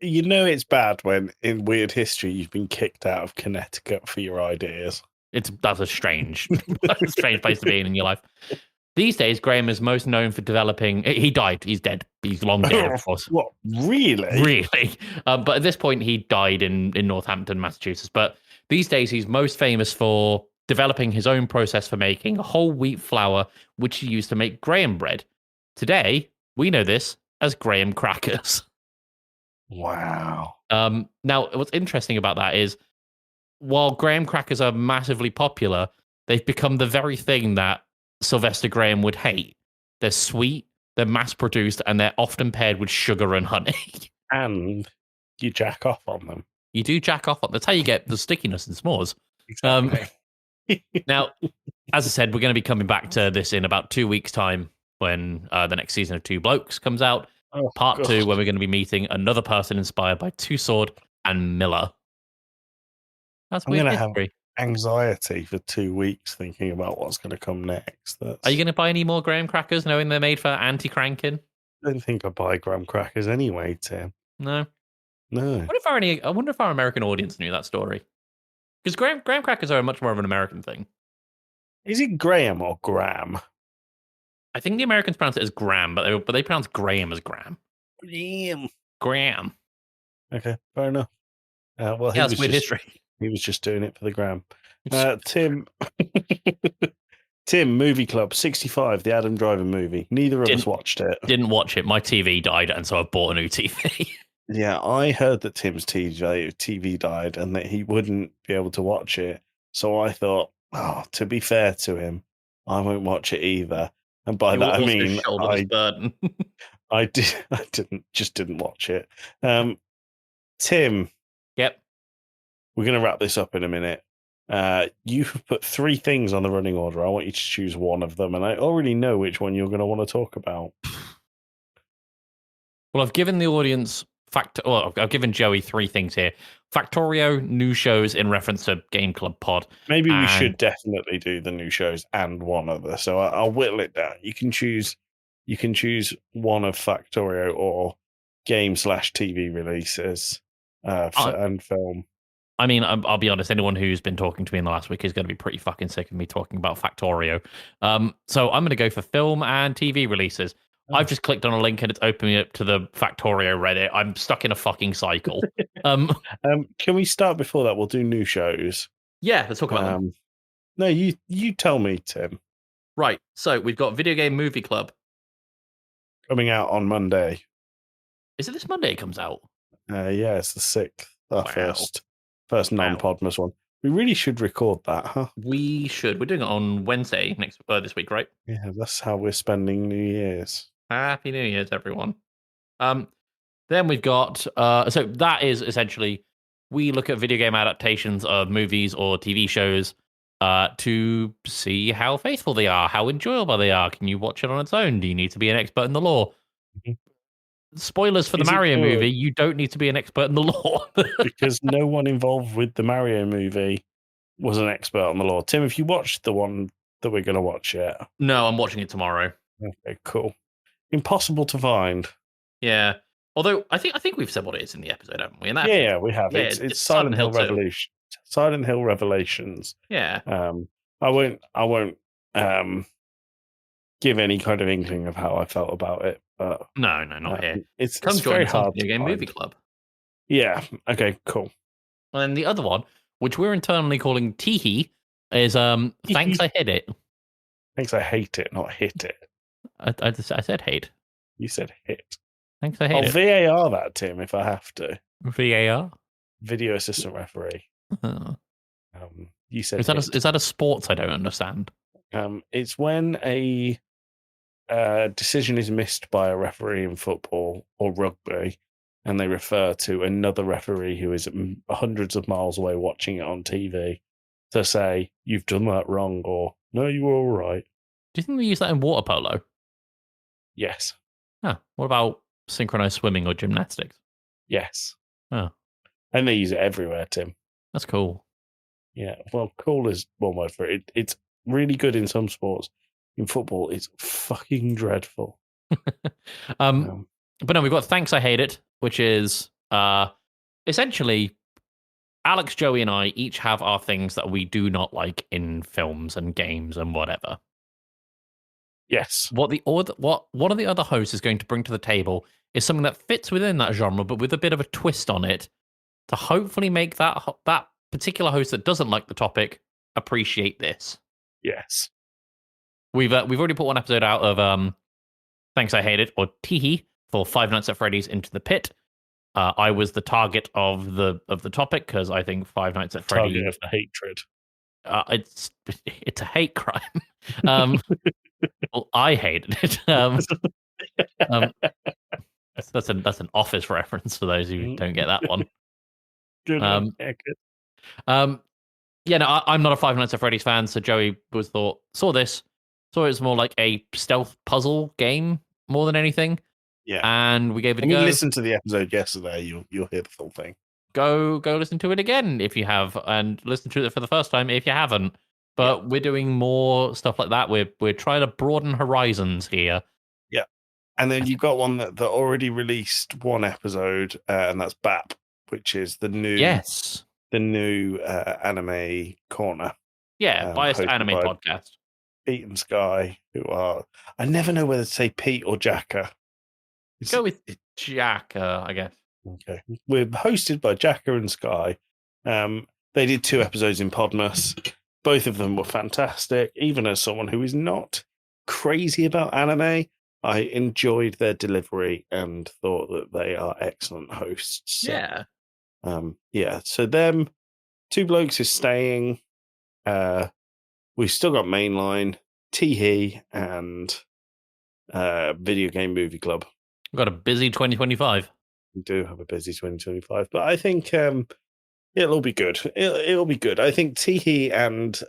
You know it's bad when, in weird history, you've been kicked out of Connecticut for your ideas. That's a strange place to be in your life. These days, Graham is most known for developing... He died. He's dead. He's long dead, of course. What? Really? Really. But at this point, he died in Northampton, Massachusetts. But these days, he's most famous for developing his own process for making whole wheat flour, which he used to make Graham bread. Today, we know this as Graham crackers. Wow. Now, what's interesting about that is, while Graham crackers are massively popular, they've become the very thing that Sylvester Graham would hate. They're sweet, they're mass-produced, and they're often paired with sugar and honey. And you jack off on them. You do jack off on. That's how you get the stickiness in s'mores. Exactly. Now, as I said, we're going to be coming back to this in about 2 weeks' time when the next season of Two Blokes comes out. Part 2, where we're going to be meeting another person inspired by Two Sword and Miller. That's weird history. Anxiety for 2 weeks thinking about what's going to come next. Are you going to buy any more Graham crackers knowing they're made for anti-cranking? I don't think I buy Graham crackers anyway, Tim. No. No. I wonder if our American audience knew that story. Because Graham crackers are much more of an American thing. Is it Graham or Graham? I think the Americans pronounce it as Graham, but they pronounce Graham as Graham. Graham. Okay, fair enough. Well, that's weird history. He was just doing it for the gram. Tim, Movie Club 65, the Adam Driver movie. Neither of us watched it. Didn't watch it. My TV died, and so I bought a new TV. Yeah, I heard that Tim's TV died and that he wouldn't be able to watch it. So I thought, to be fair to him, I won't watch it either. And by that I mean I didn't watch it. Tim. Yep. We're going to wrap this up in a minute. You've put 3 things on the running order. I want you to choose one of them, and I already know which one you're going to want to talk about. Well, I've given the audience I've given Joey 3 things here. Factorio, new shows in reference to Game Club Pod. Maybe we should definitely do the new shows and one other. So I'll whittle it down. You can choose one of Factorio or game/TV releases and film. I mean, I'll be honest, anyone who's been talking to me in the last week is going to be pretty fucking sick of me talking about Factorio. So I'm going to go for film and TV releases. I've just clicked on a link and it's opening up to the Factorio Reddit. I'm stuck in a fucking cycle. Can we start before that? We'll do new shows. Yeah, let's talk about them. No, you tell me, Tim. Right, so we've got Video Game Movie Club. Coming out on Monday. Is it this Monday it comes out? Yeah, it's the 6th. Our Wow. first non-Podmas one. We really should record that, huh? We should. We're doing it on Wednesday this week, right? Yeah, that's how we're spending New Year's. Happy New Year's, everyone. Then we've got so that is essentially we look at video game adaptations of movies or TV shows to see how faithful they are, how enjoyable they are. Can you watch it on its own? Do you need to be an expert in the law? Mhm. Spoilers for the Mario movie, you don't need to be an expert in the law. Because no one involved with the Mario movie was an expert on the law. Tim, have you watched the one that we're going to watch yet? No, I'm watching it tomorrow. Okay, cool. Impossible to find. Yeah. Although I think we've said what it is in the episode, haven't we? Yeah, we have. Yeah, it's Silent Hill 2. Revolution. Silent Hill Revelations. Yeah. I won't give any kind of inkling of how I felt about it, but No, not here. It's Come join very us on hard Video to Game find. Movie Club. Yeah. Okay. Cool. And then the other one, which we're internally calling Teehee, is Thanks I Hit It. Thanks. I hate it, not hit it. I said hate. You said hit. Thanks I I'll Hate It. VAR that, Tim, if I have to. VAR. Video assistant referee. Oh. You said Is that a sports I don't understand? it's when a decision is missed by a referee in football or rugby, and they refer to another referee who is hundreds of miles away watching it on TV to say, "You've done that wrong," or "No, you were all right." Do you think they use that in water polo? Yes. Huh. What about synchronized swimming or gymnastics? Yes. Oh. And they use it everywhere, Tim. That's cool. Yeah. Well, cool is one word for it. It's really good in some sports. In football, it's fucking dreadful. But no, we've got Thanks I Hate It, which is essentially Alex, Joey, and I each have our things that we do not like in films and games and whatever. Yes. What one of the other hosts is going to bring to the table is something that fits within that genre, but with a bit of a twist on it, to hopefully make that particular host that doesn't like the topic appreciate this. Yes. We've already put one episode out of Thanks I Hate It, or Teehee, for Five Nights at Freddy's Into the Pit. I was the target of the topic because I think Five Nights at Freddy's Target of the hatred. It's a hate crime. Well, I hated it. That's an Office reference for those who don't get that one. Good. Yeah, no, I'm not a Five Nights at Freddy's fan, so Joey saw this, it was more like a stealth puzzle game more than anything. Yeah, and we gave it a go. go. You listened to the episode yesterday, you'll hear the full thing. Go listen to it again if you have, and listen to it for the first time if you haven't. But we're doing more stuff like that. We're trying to broaden horizons here. Yeah, and then you've got one that already released one episode, and that's BAP, which is the new anime corner. Yeah, biased anime podcast. Pete and Sky, who are, I never know whether to say Pete or Jacka. Go with Jacka, I guess. Okay, we're hosted by Jacka and Sky. They did 2 episodes in Podmas. Both of them were fantastic. Even as someone who is not crazy about anime, I enjoyed their delivery and thought that they are excellent hosts. So, yeah. So them, 2 Blokes is staying. We've still got Mainline, Teehee, and Video Game Movie Club. We've got a busy 2025. We do have a busy 2025, but I think it'll be good. It'll be good. I think Teehee and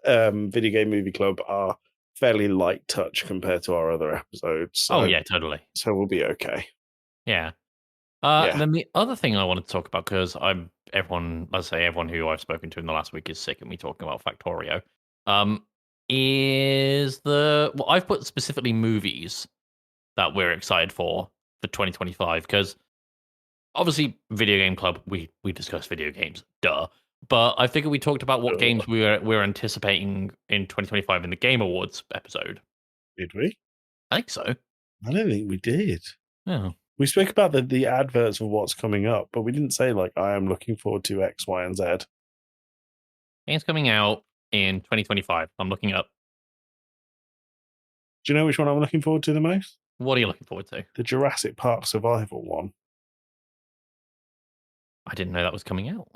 Video Game Movie Club are fairly light touch compared to our other episodes. So, yeah, totally. So we'll be okay. Yeah. Then the other thing I wanted to talk about, because everyone who I've spoken to in the last week is sick of me talking about Factorio. I've put specifically movies that we're excited for 2025, because obviously, Video Game Club, we discuss video games, duh. But I figured we talked about what Duh. games we're anticipating in 2025 in the Game Awards episode. Did we? I think so. I don't think we did. Yeah. We spoke about the adverts of what's coming up, but we didn't say, like, I am looking forward to X, Y, and Z. Games coming out in 2025. I'm looking up. Do you know which one I'm looking forward to the most? What are you looking forward to? The Jurassic Park Survival one. I didn't know that was coming out.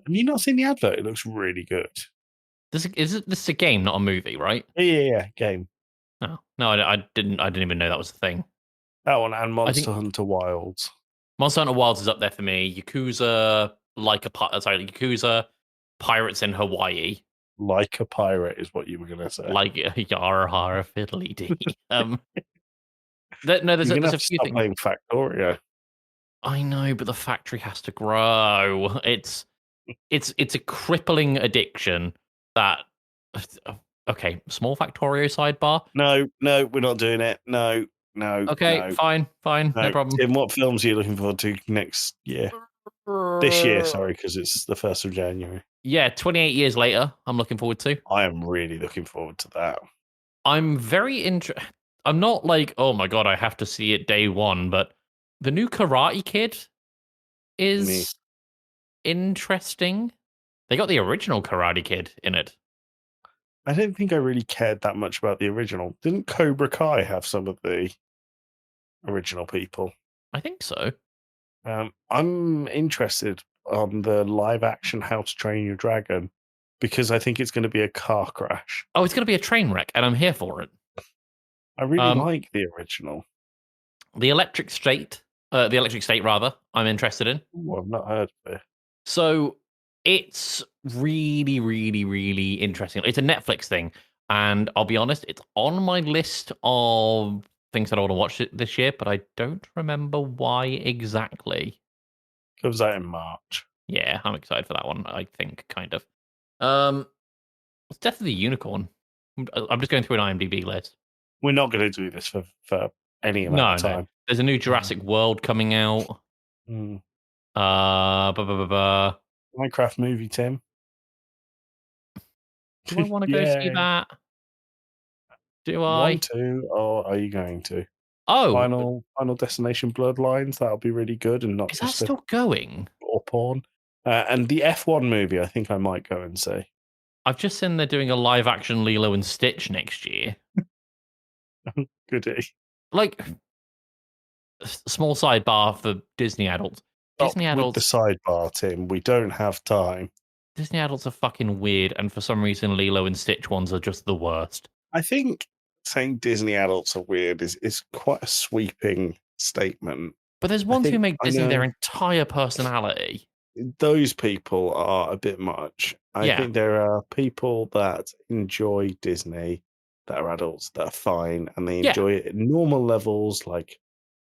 Have you not seen the advert? It looks really good. This is a game, not a movie, right? Yeah, game. Oh, no, I didn't even know that was a thing. That one and Monster think- Hunter Wilds. Monster Hunter Wilds is up there for me. Yakuza, Yakuza, Pirates in Hawaii. Like a pirate is what you were going to say. Like yara hara fiddly dee. No, there's You're a gonna have to few stop things. playing Factorio. I know, but the factory has to grow. It's a crippling addiction that. Okay, small Factorio sidebar. No, we're not doing it. No. Okay, no. fine, no problem. Tim, what films are you looking forward to next year? This year, sorry, because it's the 1st of January. Yeah, 28 years later, I'm looking forward to. I am really looking forward to that. I'm very I'm not like, oh my god, I have to see it day one, but the new Karate Kid is interesting. They got the original Karate Kid in it. I don't think I really cared that much about the original. Didn't Cobra Kai have some of the original people? I think so. I'm interested on the live action How to Train Your Dragon because I think it's going to be a car crash. Oh, it's going to be a train wreck, and I'm here for it. I really like the original. The Electric State, rather, I'm interested in. Ooh, I've not heard of it. So it's really, really, really interesting. It's a Netflix thing, and I'll be honest, it's on my list of things that I want to watch this year, but I don't remember why exactly. Comes out in March. Yeah, I'm excited for that one, I think, kind of. It's Death of the Unicorn. I'm just going through an IMDb list. We're not going to do this for any amount of time. No. There's a new Jurassic World coming out. Mm. Minecraft Minecraft movie, Tim. Do I want to go see that? Do I? Want to, or are you going to? Oh, Final Destination Bloodlines. That'll be really good, and not is that just still going? or porn. And the F1 movie, I think I might go and see. I've just seen they're doing a live action Lilo and Stitch next year. Goody. Like, small sidebar for Disney adults. Disney adults. With the sidebar, Tim. We don't have time. Disney adults are fucking weird, and for some reason, Lilo and Stitch ones are just the worst. I think saying Disney adults are weird is quite a sweeping statement. But there's ones who make Disney their entire personality. Those people are a bit much. I think there are people that enjoy Disney that are adults that are fine and they enjoy it at normal levels like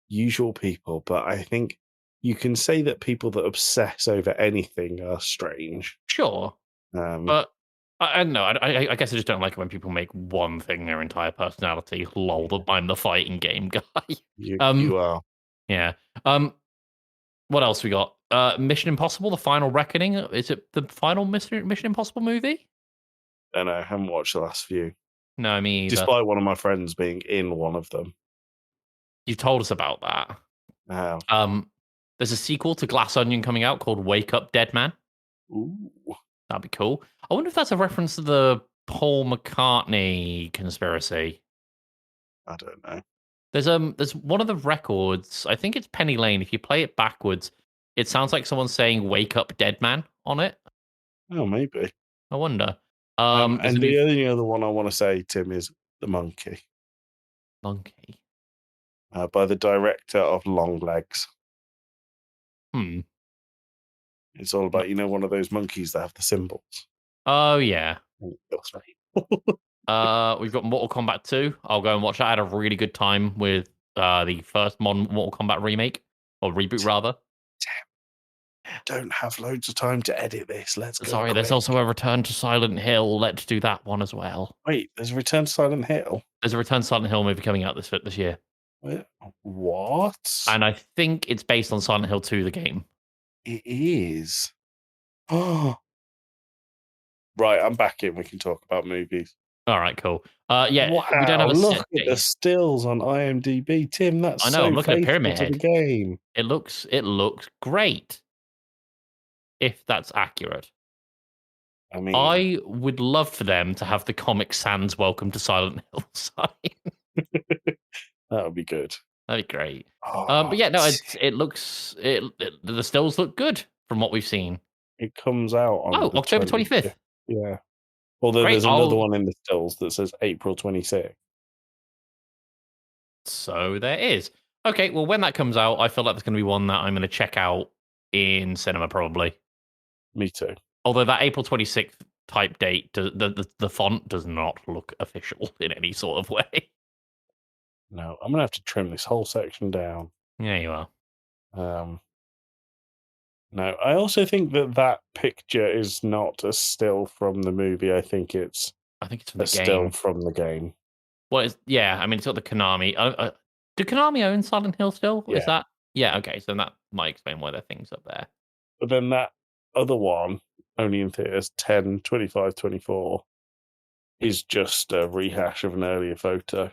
usual people. But I think you can say that people that obsess over anything are strange. Sure. But I don't know. I guess I just don't like it when people make one thing their entire personality. Lol, I'm the fighting game guy. You are. Yeah. What else we got? Mission Impossible: The Final Reckoning. Is it the final Mission Impossible movie? I know. I haven't watched the last few. No, me either. Despite one of my friends being in one of them. You told us about that. There's a sequel to Glass Onion coming out called Wake Up Dead Man. Ooh. That'd be cool. I wonder if that's a reference to the Paul McCartney conspiracy. I don't know. There's one of the records, I think it's Penny Lane. If you play it backwards, it sounds like someone saying "Wake Up, Dead Man" on it. Oh, maybe. I wonder. And the only other one I want to say, Tim, is The Monkey. Monkey. By the director of Long Legs. It's all about, one of those monkeys that have the symbols. Oh, yeah. We've got Mortal Kombat 2. I'll go and watch that. I had a really good time with the first Mortal Kombat remake, or reboot, rather. Damn. Don't have loads of time to edit this. Let's go. Sorry, there's also a Return to Silent Hill. Let's do that one as well. Wait, there's a Return to Silent Hill? There's a Return to Silent Hill movie coming out this year. What? And I think it's based on Silent Hill 2, the game. It is. Oh. Right, I'm back in. We can talk about movies. All right, cool. Yeah, Wow, we don't have a look set at the date. stills on IMDb. Tim, that's I know, I'm so looking at faithful Pyramid to the Head. game. It looks great. If that's accurate. I mean, I would love for them to have the Comic Sans Welcome to Silent Hill sign. that would be good. That'd be great. Oh, But yeah, no, it looks the stills look good from what we've seen. it comes out on the October 25th. Yeah. Although Great, there's another one in the stills that says April 26th. So there is. Okay, well, when that comes out, I feel like there's going to be one that I'm going to check out in cinema probably. Me too. Although that April 26th type date, the font does not look official in any sort of way. No, I'm gonna have to trim this whole section down. Yeah, you are. No, I also think that picture is not a still from the movie. I think it's from the still game. from the game. Well, I mean, it's got the Konami. Do Konami own Silent Hill still? Yeah. Is that? Yeah, okay, so that might explain why their thing's up there. But then that other one, only in theaters 10, 25, 24, is just a rehash of an earlier photo.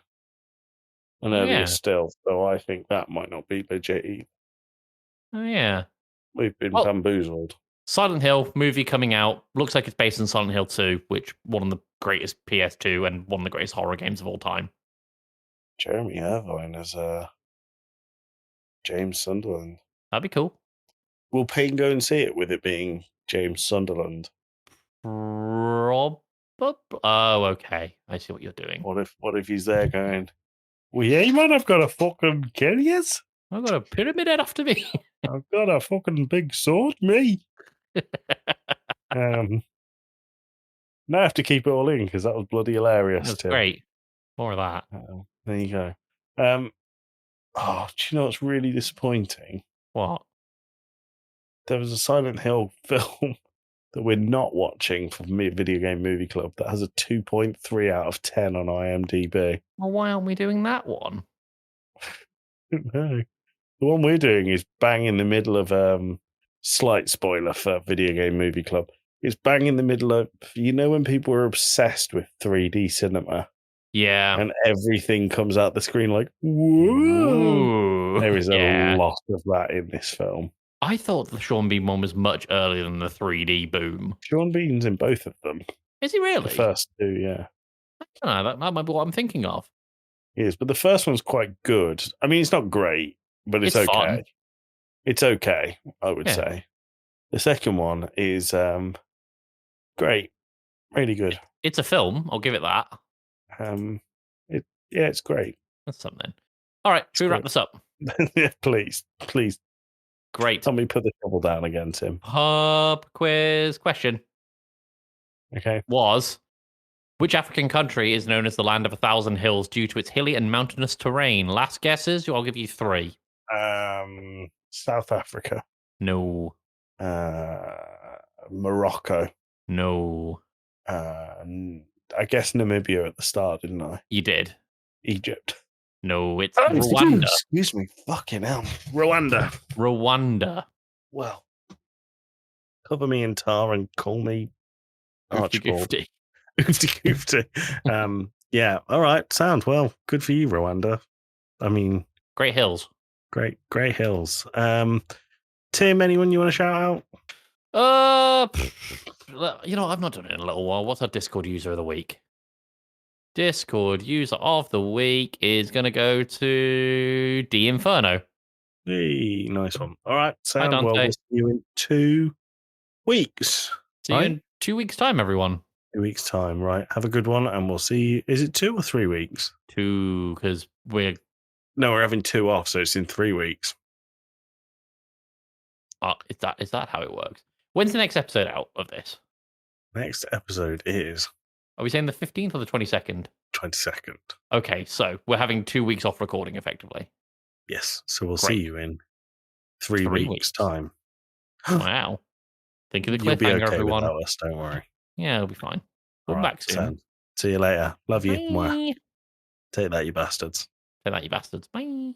An earlier still. So I think that might not be legit either. Oh, yeah. We've been bamboozled. Silent Hill movie coming out. Looks like it's based on Silent Hill 2, which one of the greatest PS2 and one of the greatest horror games of all time. Jeremy Irvine as James Sunderland. That'd be cool. Will Payne go and see it with it being James Sunderland? Oh, okay. I see what you're doing. What if he's there going, well, yeah, man, I've got a fucking Kenny's. I've got a pyramid head after me. I've got a fucking big sword, me. Now I have to keep it all in because that was bloody hilarious. That's great. More of that. There you go. Do you know what's really disappointing? What? There was a Silent Hill film that we're not watching for Video Game Movie Club that has a 2.3 out of 10 on IMDb. Well, why aren't we doing that one? No. The one we're doing is bang in the middle of slight spoiler for Video Game Movie Club. It's bang in the middle of, when people are obsessed with 3D cinema. Yeah. And everything comes out the screen like, whoa. Ooh, there is a lot of that in this film. I thought the Sean Bean one was much earlier than the 3D boom. Sean Bean's in both of them. Is he really? The first two, yeah. I don't know. That might be what I'm thinking of. He is, but the first one's quite good. I mean, it's not great, but it's okay. Fun. It's okay, I would say. The second one is great. Really good. It's a film. I'll give it that. It's great. That's something. All right, should we wrap this up? Yeah, please. Great. Let me put the shovel down again, Tim. Pub quiz question. Okay. Which African country is known as the land of 1,000 hills due to its hilly and mountainous terrain? Last guesses? I'll give you 3. South Africa. No. Morocco. No. I guess Namibia at the start, didn't I? You did. Egypt. No, it's Rwanda. Excuse me. Fucking hell. Rwanda. Well, cover me in tar and call me Archibald. Oofty. Yeah. All right. Sound well. Good for you, Rwanda. I mean, Great Hills. Great Hills. Tim, anyone you want to shout out? I've not done it in a little while. What's our Discord user of the week? Discord user of the week is going to go to D Inferno. Hey, nice one. All right. Sound well. We'll see you in 2 weeks. See you in 2 weeks' time, everyone. 2 weeks' time, right? Have a good one, and we'll see you. Is it 2 or 3 weeks? 2, because we're having 2 off, so it's in 3 weeks. Is that how it works? When's the next episode out of this? Next episode is... Are we saying the 15th or the 22nd? 22nd. Okay, so we're having 2 weeks off recording, effectively. Yes, so we'll see you in 3 weeks' time. Wow. Think of the You'll be cliffhanger, okay everyone. Without us, don't worry. Yeah, it'll be fine. We'll be back soon. See you later. Love you. Bye. Mwah. Take that, you bastards. Say that, you bastards. Bye.